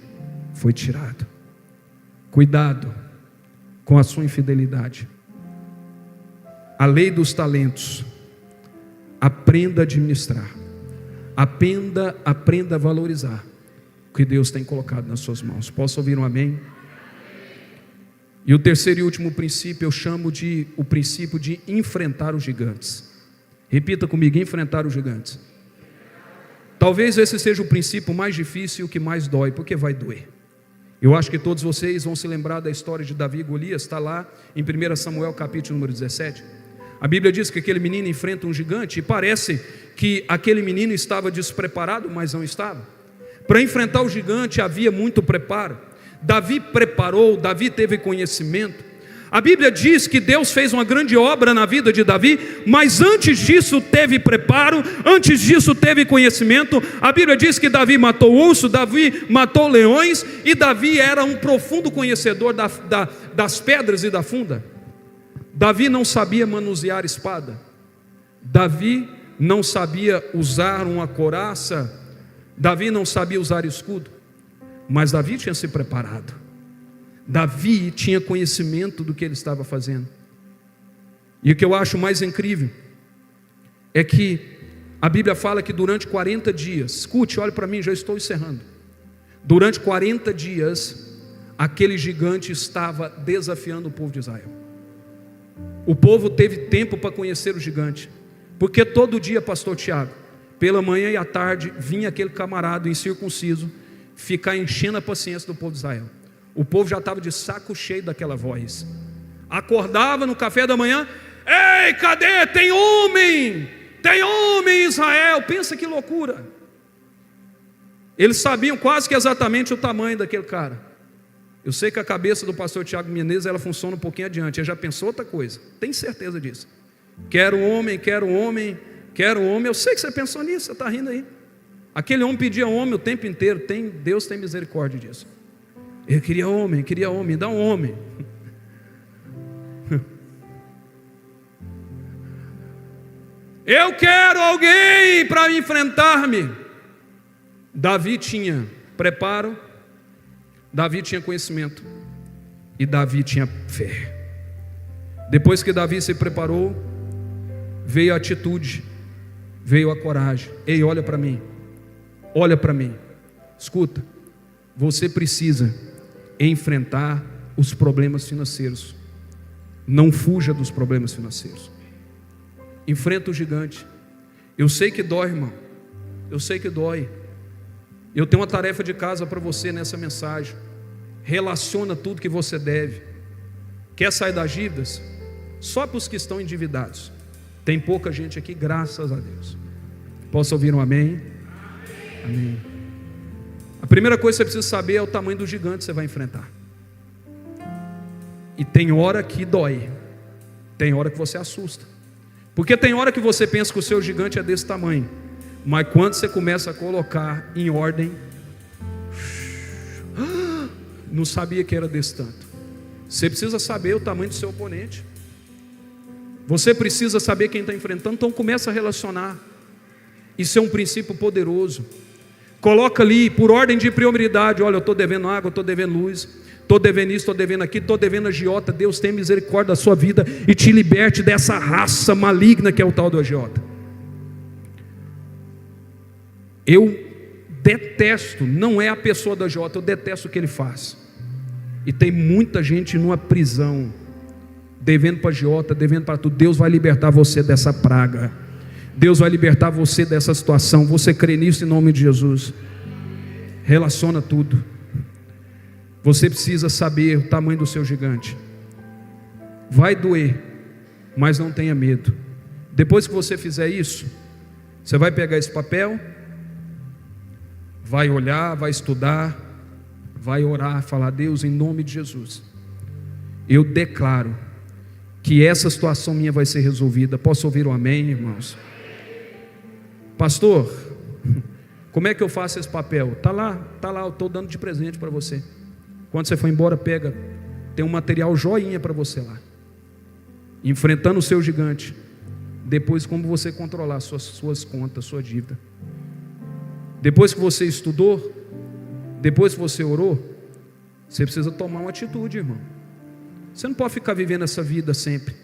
foi tirado. Cuidado com a sua infidelidade. A lei dos talentos, aprenda a administrar, aprenda a valorizar o que Deus tem colocado nas suas mãos. Posso ouvir um amém? E o terceiro e último princípio eu chamo de o princípio de enfrentar os gigantes. Repita comigo: enfrentar os gigantes. Talvez esse seja o princípio mais difícil e o que mais dói, porque vai doer. Eu acho que todos vocês vão se lembrar da história de Davi e Golias, está lá em 1 Samuel capítulo número 17. A Bíblia diz que aquele menino enfrenta um gigante, e parece que aquele menino estava despreparado, mas não estava. Para enfrentar o gigante havia muito preparo. Davi preparou, Davi teve conhecimento. A Bíblia diz que Deus fez uma grande obra na vida de Davi, mas antes disso teve preparo, antes disso teve conhecimento. A Bíblia diz que Davi matou urso, Davi matou leões, e Davi era um profundo conhecedor das pedras e da funda. Davi não sabia manusear espada, Davi não sabia usar uma couraça, Davi não sabia usar escudo, mas Davi tinha se preparado. Davi tinha conhecimento do que ele estava fazendo. E o que eu acho mais incrível é que a Bíblia fala que durante 40 dias, escute, olhe para mim, já estou encerrando. Durante 40 dias, aquele gigante estava desafiando o povo de Israel. O povo teve tempo para conhecer o gigante, porque todo dia, pastor Tiago, pela manhã e à tarde, vinha aquele camarada incircunciso ficar enchendo a paciência do povo de Israel. O povo já estava de saco cheio daquela voz. Acordava no café da manhã: ei, cadê? Tem homem em Israel. Pensa que loucura. Eles sabiam quase que exatamente o tamanho daquele cara. Eu sei que a cabeça do pastor Tiago Menezes, ela funciona um pouquinho adiante. Ele já pensou outra coisa, tenho certeza disso. Quero um homem, quero um homem, quero um homem. Eu sei que você pensou nisso, você está rindo aí. Aquele homem pedia homem o tempo inteiro. Deus tem misericórdia disso. Eu queria homem, dá um homem. Eu quero alguém para enfrentar-me. Davi tinha preparo, Davi tinha conhecimento e Davi tinha fé. Depois que Davi se preparou, veio a atitude, veio a coragem. Ei, olha para mim, escuta, você precisa enfrentar os problemas financeiros. Não fuja dos problemas financeiros. Enfrenta o gigante. Eu sei que dói, irmão. Eu sei que dói. Eu tenho uma tarefa de casa para você nessa mensagem. Relaciona tudo que você deve. Quer sair das dívidas? Só para os que estão endividados. Tem pouca gente aqui, graças a Deus. Posso ouvir um amém? Amém. A primeira coisa que você precisa saber é o tamanho do gigante que você vai enfrentar. E tem hora que dói, tem hora que você assusta, porque tem hora que você pensa que o seu gigante é desse tamanho, mas quando você começa a colocar em ordem, não sabia que era desse tanto. Você precisa saber o tamanho do seu oponente, você precisa saber quem está enfrentando. Então começa a relacionar. Isso é um princípio poderoso. Coloca ali por ordem de prioridade. Olha, eu estou devendo água, estou devendo luz, estou devendo isso, estou devendo aquilo, estou devendo agiota. Deus tem misericórdia da sua vida e te liberte dessa raça maligna que é o tal do agiota. Eu detesto, não é a pessoa do agiota, eu detesto o que ele faz. E tem muita gente numa prisão, devendo para agiota, devendo para tudo. Deus vai libertar você dessa praga. Deus vai libertar você dessa situação. Você crê nisso em nome de Jesus? Relaciona tudo. Você precisa saber o tamanho do seu gigante. Vai doer, mas não tenha medo. Depois que você fizer isso, você vai pegar esse papel, vai olhar, vai estudar, vai orar, falar: Deus, em nome de Jesus, eu declaro que essa situação minha vai ser resolvida. Posso ouvir um amém, irmãos? Pastor, como é que eu faço esse papel? Está lá, eu estou dando de presente para você. Quando você for embora, pega, tem um material joinha para você lá. Enfrentando o seu gigante. Depois, como você controlar suas contas, sua dívida. Depois que você estudou, depois que você orou, você precisa tomar uma atitude, irmão. Você não pode ficar vivendo essa vida sempre.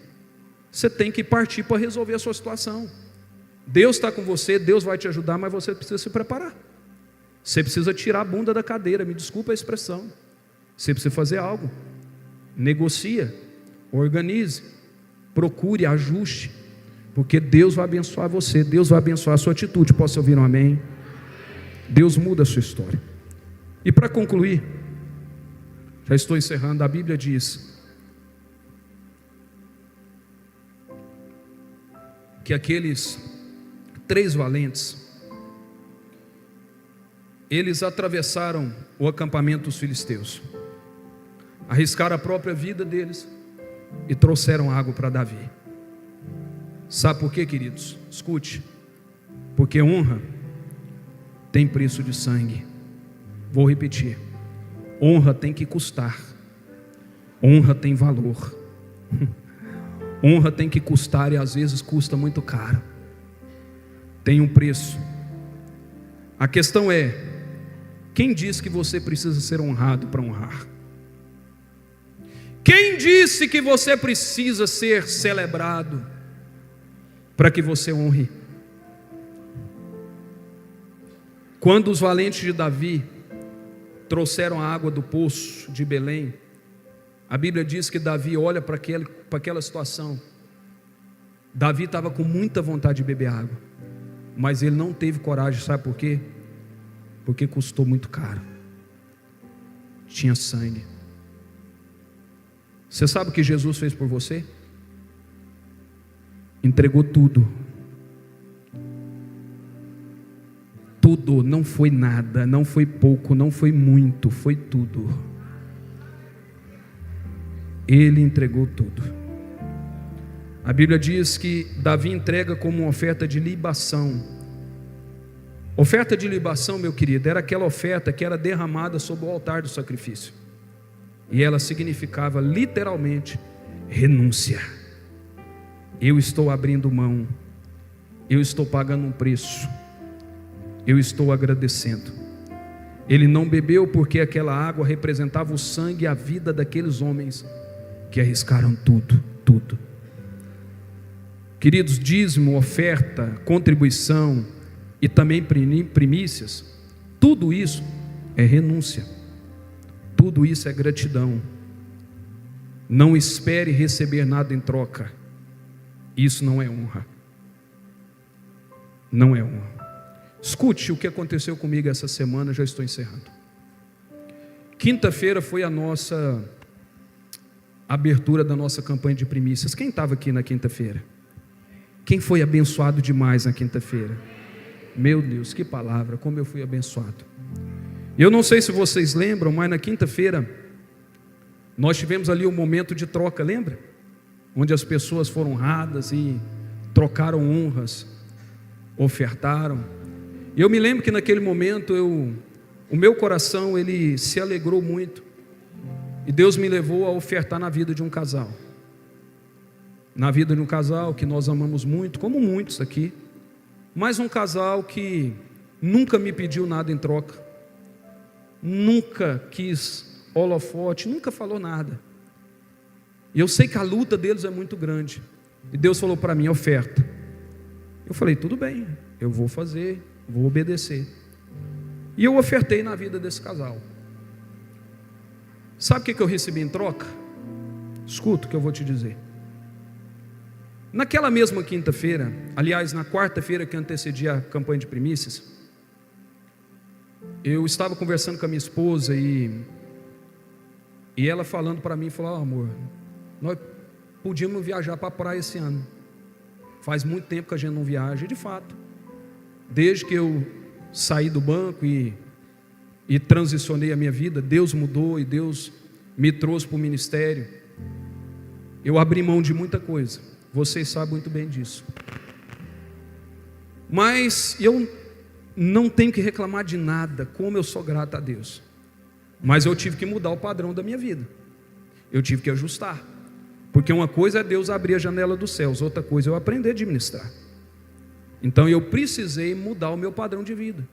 Você tem que partir para resolver a sua situação. Deus está com você, Deus vai te ajudar, mas você precisa se preparar. Você precisa tirar a bunda da cadeira, me desculpa a expressão. Você precisa fazer algo. Negocia, organize, procure, ajuste, porque Deus vai abençoar você, Deus vai abençoar a sua atitude. Posso ouvir um amém? Deus muda a sua história. E para concluir, já estou encerrando, a Bíblia diz que aqueles 3 valentes, eles atravessaram o acampamento dos filisteus, arriscaram a própria vida deles e trouxeram água para Davi. Sabe por quê, queridos? Escute. Porque honra tem preço de sangue. Vou repetir. Honra tem que custar. Honra tem valor. Honra tem que custar e às vezes custa muito caro. Tem um preço. A questão é: quem diz que você precisa ser honrado para honrar? Quem disse que você precisa ser celebrado para que você honre? Quando os valentes de Davi trouxeram a água do poço de Belém, a Bíblia diz que Davi olha para aquela situação. Davi estava com muita vontade de beber água, mas ele não teve coragem, sabe por quê? Porque custou muito caro. Tinha sangue. Você sabe o que Jesus fez por você? Entregou tudo. Tudo, não foi nada, não foi pouco, não foi muito, foi tudo. Ele entregou tudo. A Bíblia diz que Davi entrega como uma oferta de libação. Oferta de libação, meu querido, era aquela oferta que era derramada sobre o altar do sacrifício. E ela significava literalmente renúncia. Eu estou abrindo mão. Eu estou pagando um preço. Eu estou agradecendo. Ele não bebeu porque aquela água representava o sangue e a vida daqueles homens que arriscaram tudo. Queridos, dízimo, oferta, contribuição e também primícias, tudo isso é renúncia. Tudo isso é gratidão. Não espere receber nada em troca. Isso não é honra. Não é honra. Escute o que aconteceu comigo essa semana, já estou encerrando. Quinta-feira foi a nossa abertura da nossa campanha de primícias. Quem estava aqui na quinta-feira? Quem foi abençoado demais na quinta-feira? Meu Deus, que palavra, como eu fui abençoado. Eu não sei se vocês lembram, mas na quinta-feira nós tivemos ali um momento de troca, lembra? Onde as pessoas foram honradas e trocaram honras, ofertaram. E eu me lembro que naquele momento o meu coração ele se alegrou muito. E Deus me levou a ofertar na vida de um casal. Na vida de um casal que nós amamos muito, como muitos aqui. Mas um casal que nunca me pediu nada em troca. Nunca quis holofote, nunca falou nada. E eu sei que a luta deles é muito grande. E Deus falou para mim, oferta. Eu falei, tudo bem, eu vou fazer, vou obedecer. E eu ofertei na vida desse casal. Sabe o que eu recebi em troca? Escuta o que eu vou te dizer. Naquela mesma quinta-feira, aliás, na quarta-feira que antecedia a campanha de primícias, eu estava conversando com a minha esposa e ela falando para mim, falou, amor, nós podíamos viajar para a praia esse ano. Faz muito tempo que a gente não viaja, e de fato, desde que eu saí do banco e transicionei a minha vida, Deus mudou e Deus me trouxe para o ministério. Eu abri mão de muita coisa, vocês sabem muito bem disso. Mas eu não tenho que reclamar de nada, como eu sou grato a Deus. Mas eu tive que mudar o padrão da minha vida. Eu tive que ajustar. Porque uma coisa é Deus abrir a janela dos céus, outra coisa é eu aprender a administrar. Então eu precisei mudar o meu padrão de vida.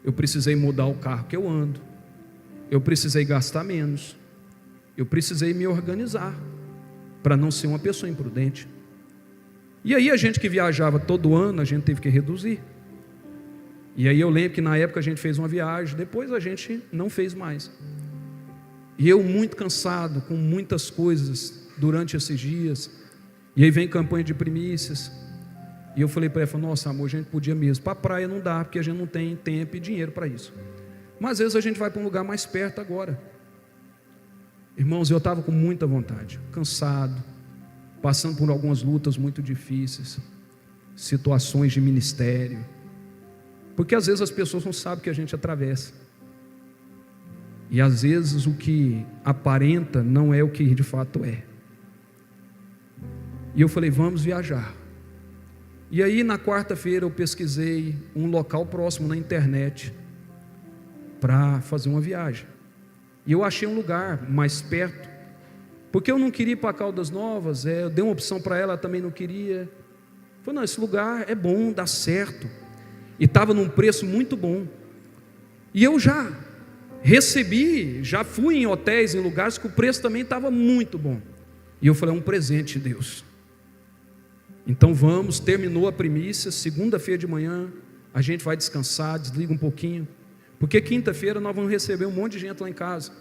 Eu precisei mudar o carro que eu ando. Eu precisei gastar menos. Eu precisei me organizar para não ser uma pessoa imprudente. E aí a gente que viajava todo ano, a gente teve que reduzir. E aí eu lembro que na época a gente fez uma viagem, depois a gente não fez mais. E eu muito cansado, com muitas coisas durante esses dias. E aí vem campanha de primícias. E eu falei para ela, nossa amor, a gente podia mesmo. Para a praia não dá, porque a gente não tem tempo e dinheiro para isso. Mas às vezes a gente vai para um lugar mais perto agora. Irmãos, eu estava com muita vontade, cansado, passando por algumas lutas muito difíceis, situações de ministério. Porque às vezes as pessoas não sabem o que a gente atravessa. E às vezes o que aparenta não é o que de fato é. E eu falei, vamos viajar. E aí na quarta-feira eu pesquisei um local próximo na internet para fazer uma viagem. E eu achei um lugar mais perto, porque eu não queria ir para Caldas Novas, eu dei uma opção para ela, ela também não queria. Eu falei, não, esse lugar é bom, dá certo. E estava num preço muito bom. E eu já recebi, já fui em hotéis, em lugares que o preço também estava muito bom. E eu falei, é um presente de Deus. Então vamos, terminou a primícia, segunda-feira de manhã, a gente vai descansar, desliga um pouquinho, porque quinta-feira nós vamos receber um monte de gente lá em casa,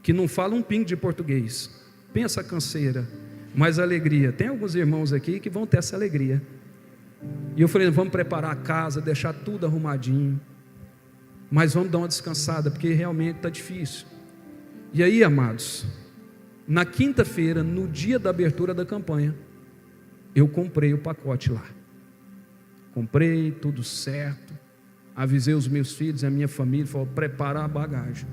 que não fala um pingo de português. Pensa a canseira, mas alegria. Tem alguns irmãos aqui que vão ter essa alegria. E eu falei, vamos preparar a casa, deixar tudo arrumadinho, mas vamos dar uma descansada, porque realmente está difícil. E aí, amados, na quinta-feira, no dia da abertura da campanha, eu comprei o pacote lá. Comprei, tudo certo. Avisei os meus filhos e a minha família, falou, preparar a bagagem,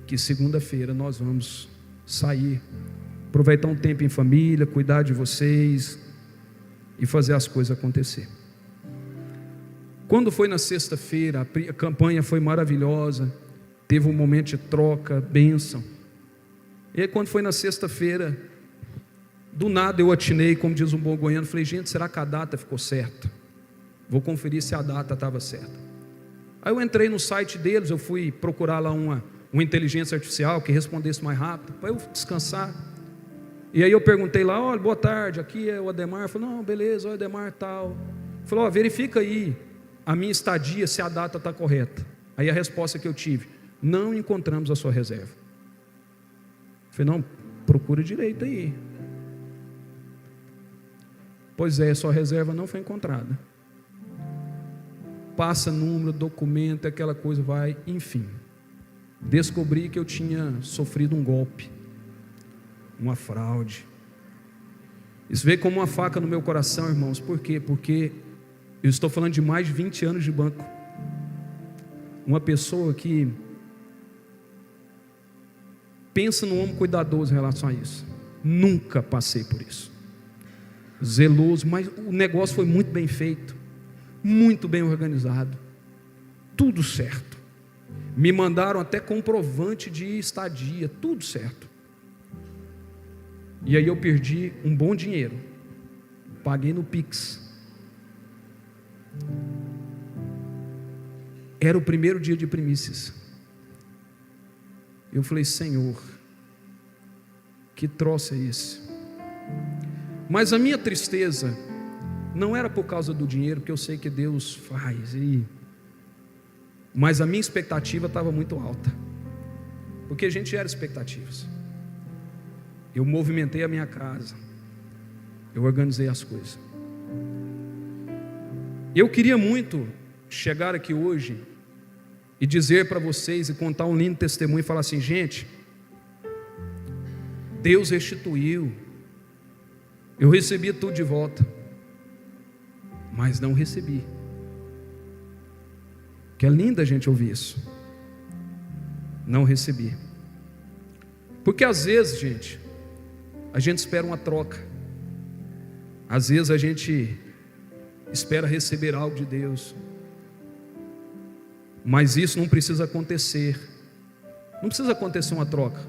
que segunda-feira nós vamos sair, aproveitar um tempo em família, cuidar de vocês e fazer as coisas acontecer. Quando foi na sexta-feira, a campanha foi maravilhosa, teve um momento de troca, bênção. E aí quando foi na sexta-feira, do nada eu atinei, como diz um bom goiano, falei, gente, será que a data ficou certa? Vou conferir se a data estava certa. Aí eu entrei no site deles, eu fui procurar lá uma inteligência artificial que respondesse mais rápido, para eu descansar. E aí eu perguntei lá, olha, boa tarde, aqui é o Ademar. Falei, não, beleza, o Ademar tal. Falou, verifica aí a minha estadia, se a data está correta. Aí a resposta que eu tive, não encontramos a sua reserva. Falei, não, procura direito aí. Pois é, sua reserva não foi encontrada. Passa número, documento, aquela coisa vai, enfim. Descobri que eu tinha sofrido um golpe, uma fraude. Isso veio como uma faca no meu coração, irmãos. Por quê? Porque eu estou falando de mais de 20 anos de banco. Uma pessoa que pensa num homem cuidadoso em relação a isso. Nunca passei por isso. Zeloso, mas o negócio foi muito bem feito, muito bem organizado, tudo certo. Me mandaram até comprovante de estadia, tudo certo. E aí eu perdi um bom dinheiro, paguei no Pix. Era o primeiro dia de primícias. Eu falei, Senhor, que troço é esse? Mas a minha tristeza não era por causa do dinheiro, porque eu sei que Deus faz, mas a minha expectativa estava muito alta, porque a gente gera expectativas. Eu movimentei a minha casa, eu organizei as coisas. Eu queria muito chegar aqui hoje e dizer para vocês e contar um lindo testemunho e falar assim, gente, Deus restituiu, eu recebi tudo de volta, mas não recebi. Que é lindo a gente ouvir isso. Não recebi. Porque às vezes, gente, a gente espera uma troca. Às vezes a gente espera receber algo de Deus. Mas isso não precisa acontecer. Não precisa acontecer uma troca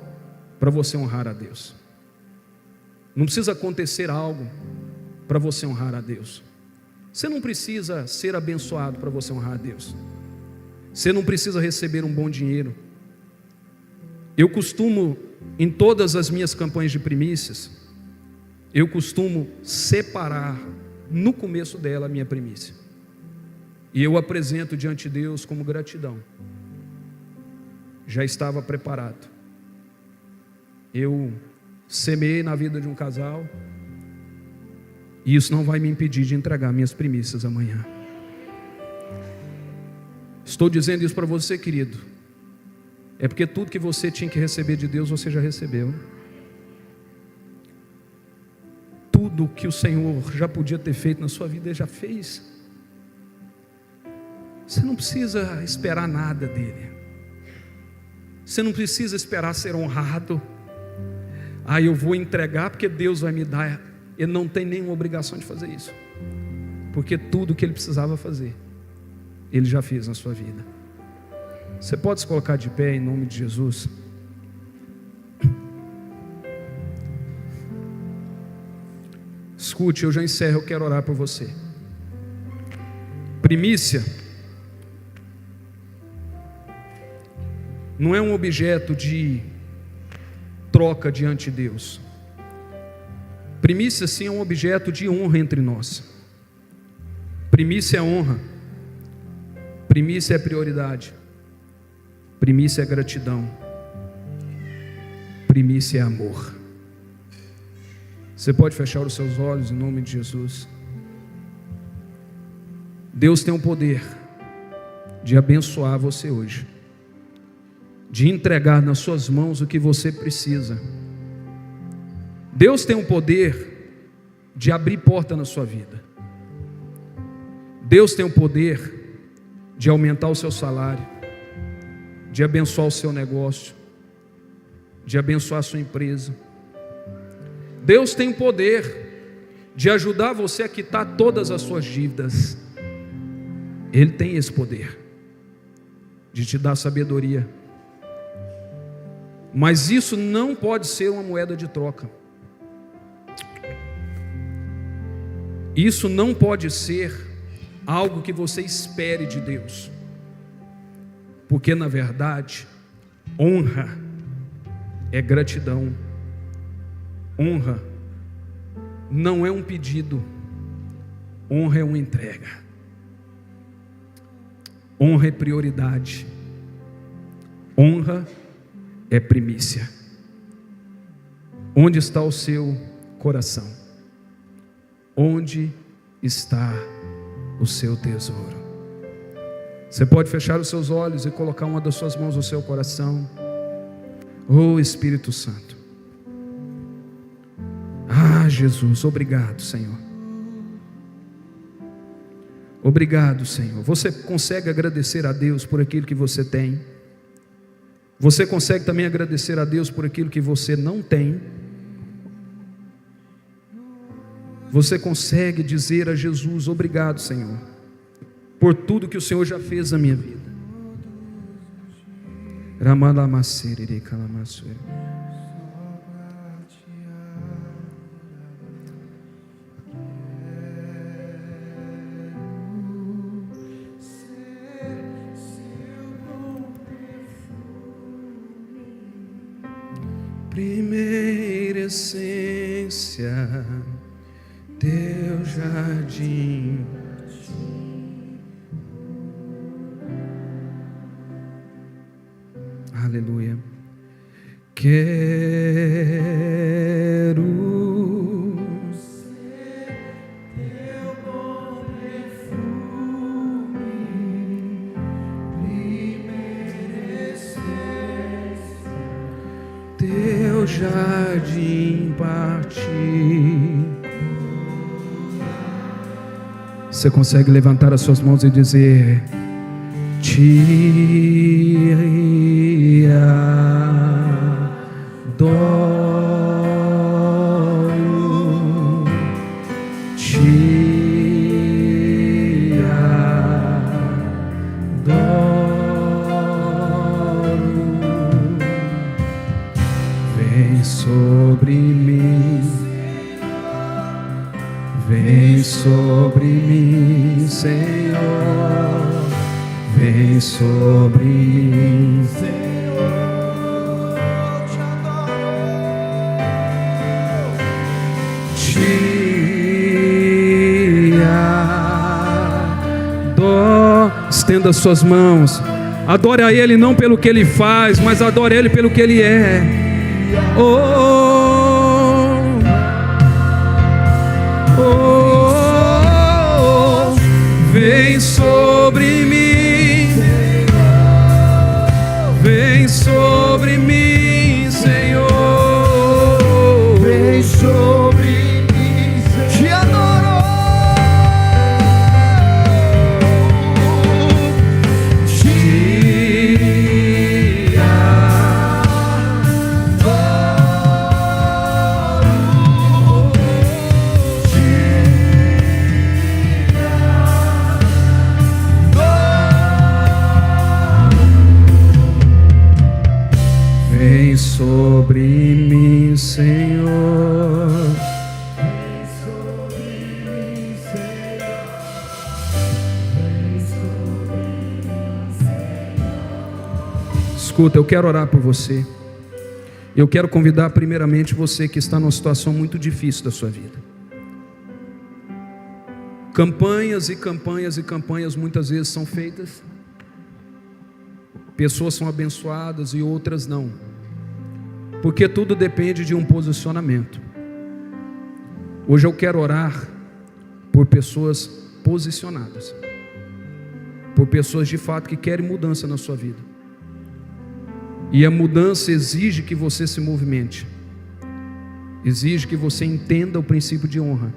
para você honrar a Deus. Não precisa acontecer algo para você honrar a Deus. Você não precisa ser abençoado para você honrar a Deus. Você não precisa receber um bom dinheiro. Eu costumo, em todas as minhas campanhas de primícias, eu costumo separar no começo dela a minha primícia. E eu apresento diante de Deus como gratidão. Já estava preparado. Eu semeei na vida de um casal, e isso não vai me impedir de entregar minhas primícias amanhã. Estou dizendo isso para você, querido, é porque tudo que você tinha que receber de Deus, você já recebeu. Tudo que o Senhor já podia ter feito na sua vida, Ele já fez. Você não precisa esperar nada dele. Você não precisa esperar ser honrado. Eu vou entregar porque Deus vai me dar. Ele não tem nenhuma obrigação de fazer isso, porque tudo que ele precisava fazer, ele já fez na sua vida. Você pode se colocar de pé em nome de Jesus? Escute, eu já encerro, eu quero orar por você. Primícia não é um objeto de troca diante de Deus. Primícia sim é um objeto de honra entre nós. Primícia é honra. Primícia é prioridade. Primícia é gratidão. Primícia é amor. Você pode fechar os seus olhos em nome de Jesus. Deus tem o poder de abençoar você hoje, de entregar nas suas mãos o que você precisa. Deus tem o poder de abrir porta na sua vida. Deus tem o poder de aumentar o seu salário, de abençoar o seu negócio, de abençoar a sua empresa. Deus tem o poder de ajudar você a quitar todas as suas dívidas. Ele tem esse poder de te dar sabedoria. Mas isso não pode ser uma moeda de troca. Isso não pode ser algo que você espere de Deus. Porque na verdade, honra é gratidão. Honra não é um pedido. Honra é uma entrega. Honra é prioridade. Honra é primícia. Onde está o seu coração? Onde está o seu tesouro? Você pode fechar os seus olhos e colocar uma das suas mãos no seu coração. Oh Espírito Santo. Jesus, obrigado, Senhor. Obrigado, Senhor. Você consegue agradecer a Deus por aquilo que você tem? Você consegue também agradecer a Deus por aquilo que você não tem? Você consegue dizer a Jesus: obrigado, Senhor, por tudo que o Senhor já fez na minha vida? Primeira essência, teu jardim. Aleluia. Quero ser teu bom perfume, primeira essência, teu jardim partir. Você consegue levantar as suas mãos e dizer: te adoro, te adoro. Vem sobre mim, vem sobre mim, Senhor. Vem sobre mim, Senhor, te adoro, te adoro. Estenda suas mãos, adore a Ele não pelo que Ele faz, mas adore Ele pelo que Ele é. Vem sobre mim, vem sobre mim, Senhor. Vem sobre mim, Senhor. Te adoro. sobre mim, Senhor. Vem sobre mim, Senhor. Vem sobre mim, Senhor. Escuta, eu quero orar por você. Eu quero convidar primeiramente você que está numa situação muito difícil da sua vida. Campanhas e campanhas e campanhas muitas vezes são feitas. Pessoas são abençoadas e outras não. Porque tudo depende de um posicionamento. Hoje eu quero orar por pessoas posicionadas. Por pessoas de fato que querem mudança na sua vida. E a mudança exige que você se movimente. Exige que você entenda o princípio de honra.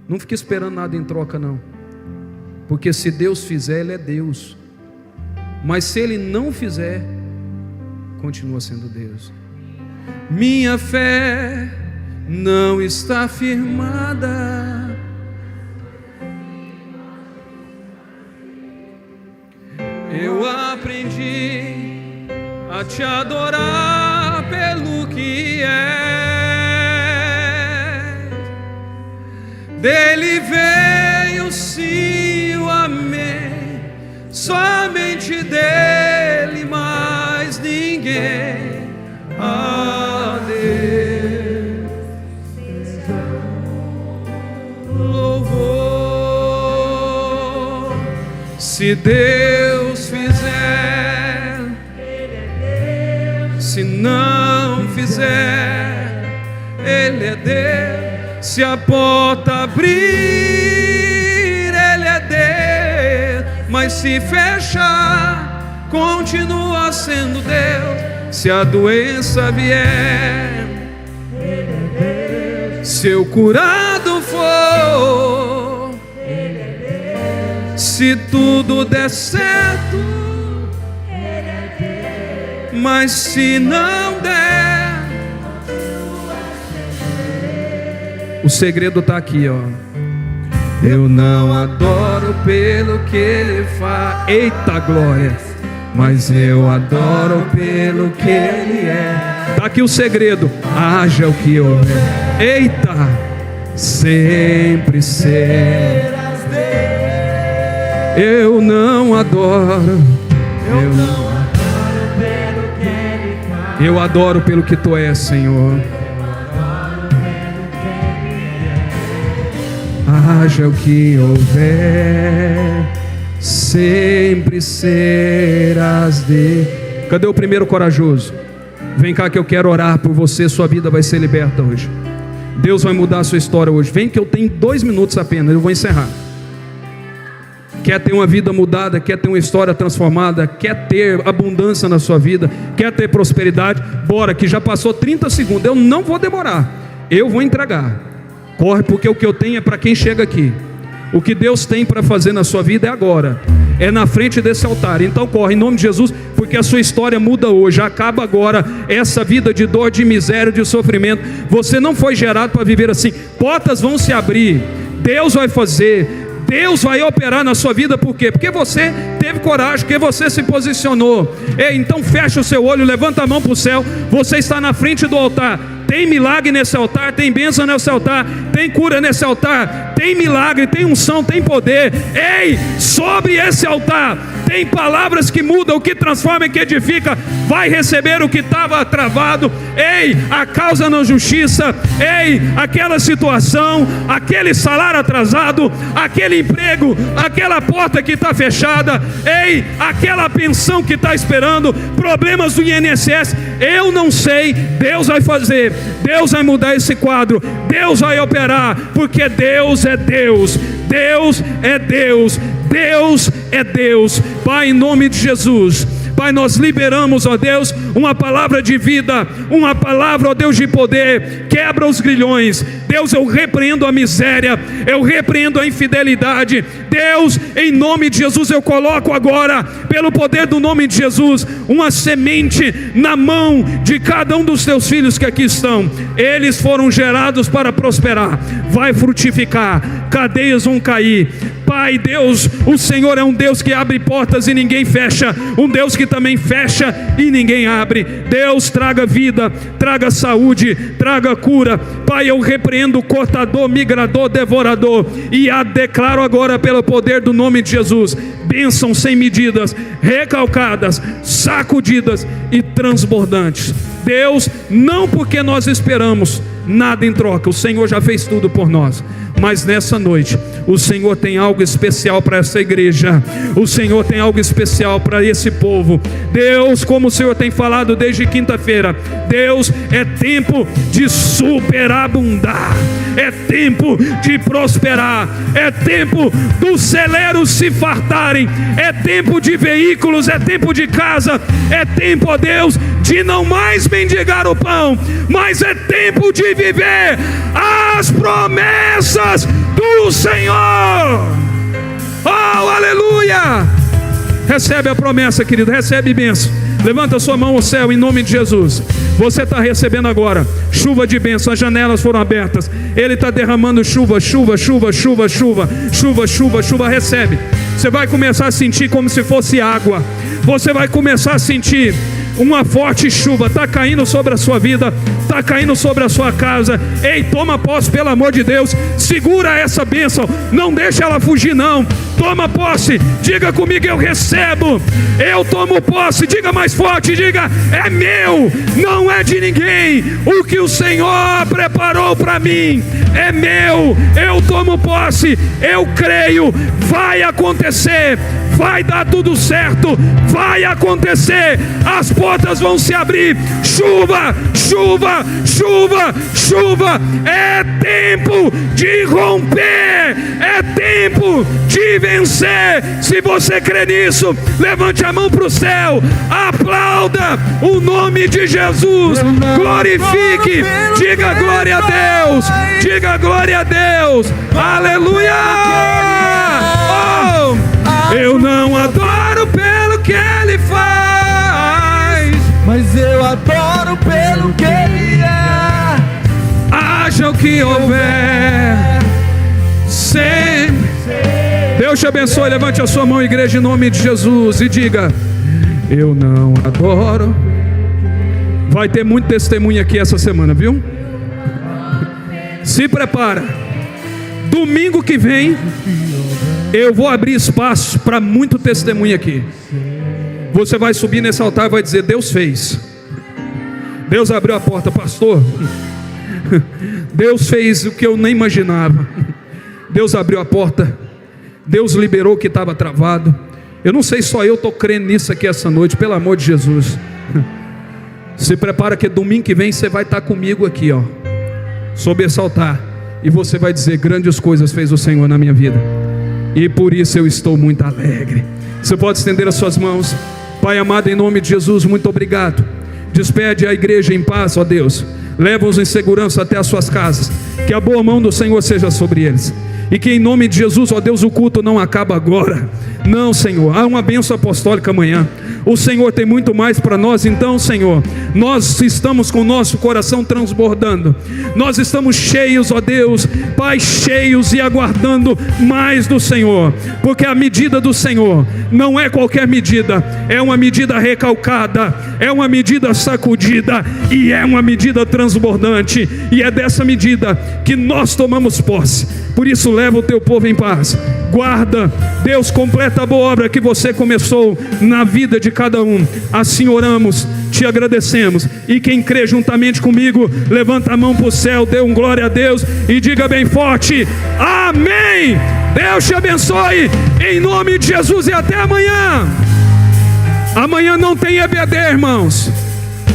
Não fique esperando nada em troca não. Porque se Deus fizer, Ele é Deus. Mas se Ele não fizer, continua sendo Deus. Minha fé não está firmada. Eu aprendi a te adorar pelo que é. Dele veio sim o amém, somente dele, mais ninguém. A Deus louvor. Se Deus fizer, se não fizer, Ele é Deus. Se a porta abrir, Ele é Deus. Mas se fechar, continua sendo Deus. Se a doença vier, Ele é Deus. Se eu curado for, Ele é Deus. Se tudo der certo, Ele é Deus. Mas se não der, o segredo está aqui, ó. Eu não adoro pelo que Ele faz. Eita glória! Mas eu adoro pelo que Ele é. Está aqui o segredo. Haja o que houver. Eita! Sempre serás Deus. Eu não adoro. Eu não adoro pelo que Ele faz. Eu adoro pelo que Tu és, Senhor. Haja o que houver, sempre serás Deus. Cadê o primeiro corajoso? Vem cá que eu quero orar por você, sua vida vai ser liberta hoje. Deus vai mudar a sua história hoje. Vem que eu tenho 2 minutos apenas, eu vou encerrar. Quer ter uma vida mudada, quer ter uma história transformada, quer ter abundância na sua vida, quer ter prosperidade? Bora, que já passou 30 segundos, eu não vou demorar, eu vou entregar. Corre, porque o que eu tenho é para quem chega aqui. O que Deus tem para fazer na sua vida é agora, é na frente desse altar. Então corre em nome de Jesus, porque a sua história muda hoje. Acaba agora essa vida de dor, de miséria, de sofrimento. Você não foi gerado para viver assim. Portas vão se abrir, Deus vai fazer, Deus vai operar na sua vida. Por quê? Porque você teve coragem, porque você se posicionou. Então fecha o seu olho, levanta a mão para o céu. Você está na frente do altar. Tem milagre nesse altar, tem bênção nesse altar, tem cura nesse altar, tem milagre, tem unção, tem poder. Ei, sobre esse altar tem palavras que mudam, que transformam, que edificam. Vai receber o que estava travado. Ei, a causa na justiça. Ei, aquela situação, aquele salário atrasado, aquele emprego, aquela porta que está fechada. Ei, aquela pensão que está esperando, problemas do INSS. Eu não sei, Deus vai fazer. Deus vai mudar esse quadro. Deus vai operar, porque Deus é Deus. Deus é Deus. Deus é Deus. Pai, em nome de Jesus, Pai, nós liberamos, ó Deus, uma palavra de vida, uma palavra, ó Deus, de poder. Quebra os grilhões. Deus, eu repreendo a miséria, eu repreendo a infidelidade. Deus, em nome de Jesus, eu coloco agora, pelo poder do nome de Jesus, uma semente na mão de cada um dos teus filhos que aqui estão. Eles foram gerados para prosperar. Vai frutificar, cadeias vão cair, Pai, Deus, o Senhor é um Deus que abre portas e ninguém fecha, um Deus que também fecha e ninguém abre. Deus, traga vida, traga saúde, traga cura. Pai, eu repreendo o cortador, migrador, devorador, e a declaro agora pelo poder do nome de Jesus, bênçãos sem medidas, recalcadas, sacudidas e transbordantes. Deus, não porque nós esperamos nada em troca, o Senhor já fez tudo por nós, mas nessa noite o Senhor tem algo especial para essa igreja, o Senhor tem algo especial para esse povo. Deus, como o Senhor tem falado desde quinta-feira, Deus, é tempo de superabundar, é tempo de prosperar, é tempo dos celeiros se fartarem, é tempo de veículos, é tempo de casa, é tempo, ó Deus, de não mais mendigar o pão, mas é tempo de viver as promessas do Senhor. Oh, aleluia! Recebe a promessa, querido, recebe bênção. Levanta sua mão ao céu em nome de Jesus. Você está recebendo agora chuva de bênção, as janelas foram abertas, Ele está derramando chuva, chuva, chuva, chuva, chuva, chuva, chuva, chuva. Recebe. Você vai começar a sentir como se fosse água. Você vai começar a sentir uma forte chuva, está caindo sobre a sua vida, está caindo sobre a sua casa. Ei, toma posse, pelo amor de Deus, segura essa bênção, não deixa ela fugir não, toma posse, diga comigo, eu recebo, eu tomo posse, diga mais forte, diga, é meu, não é de ninguém, o que o Senhor preparou para mim, é meu, eu tomo posse, eu creio, vai acontecer, vai dar tudo certo, vai acontecer, as portas vão se abrir, chuva, chuva, chuva, chuva, é tempo de romper, é tempo de vencer. Se você crê nisso, levante a mão para o céu, aplauda o nome de Jesus, glorifique, diga glória a Deus, diga glória a Deus, aleluia. Oh, eu não adoro pelo que Ele faz, mas eu adoro pelo que Ele é. Haja o que houver, sempre. Deus te abençoe. Levante a sua mão, igreja, em nome de Jesus, e diga: eu não adoro. Vai ter muito testemunho aqui essa semana, viu? Se prepara. Domingo que vem eu vou abrir espaço para muito testemunho aqui. Você vai subir nesse altar e vai dizer: Deus fez, Deus abriu a porta, pastor, Deus fez o que eu nem imaginava, Deus abriu a porta, Deus liberou o que estava travado. Eu não sei, só eu estou crendo nisso aqui essa noite, pelo amor de Jesus. Se prepara que domingo que vem você vai estar comigo aqui, ó, sob esse altar, e você vai dizer: grandes coisas fez o Senhor na minha vida, e por isso eu estou muito alegre. Você pode estender as suas mãos. Pai amado, em nome de Jesus, muito obrigado. Despede a igreja em paz, ó Deus. Leva-os em segurança até as suas casas. Que a boa mão do Senhor seja sobre eles. E que em nome de Jesus, ó Deus, o culto não acaba agora. Não, Senhor, há uma bênção apostólica amanhã. O Senhor tem muito mais para nós. Então, Senhor, nós estamos com o nosso coração transbordando. Nós estamos cheios, ó Deus, Pai, cheios e aguardando mais do Senhor. Porque a medida do Senhor não é qualquer medida. É uma medida recalcada, é uma medida sacudida e é uma medida transbordante. E é dessa medida que nós tomamos posse. Por isso, leva o teu povo em paz. Guarda, Deus, completa a boa obra que você começou na vida de cada um. Assim oramos, te agradecemos. E quem crê juntamente comigo, levanta a mão para o céu, dê um glória a Deus e diga bem forte: amém. Deus te abençoe em nome de Jesus, e até amanhã. Amanhã não tem EBD, irmãos,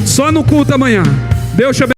só no culto amanhã. Deus te abençoe.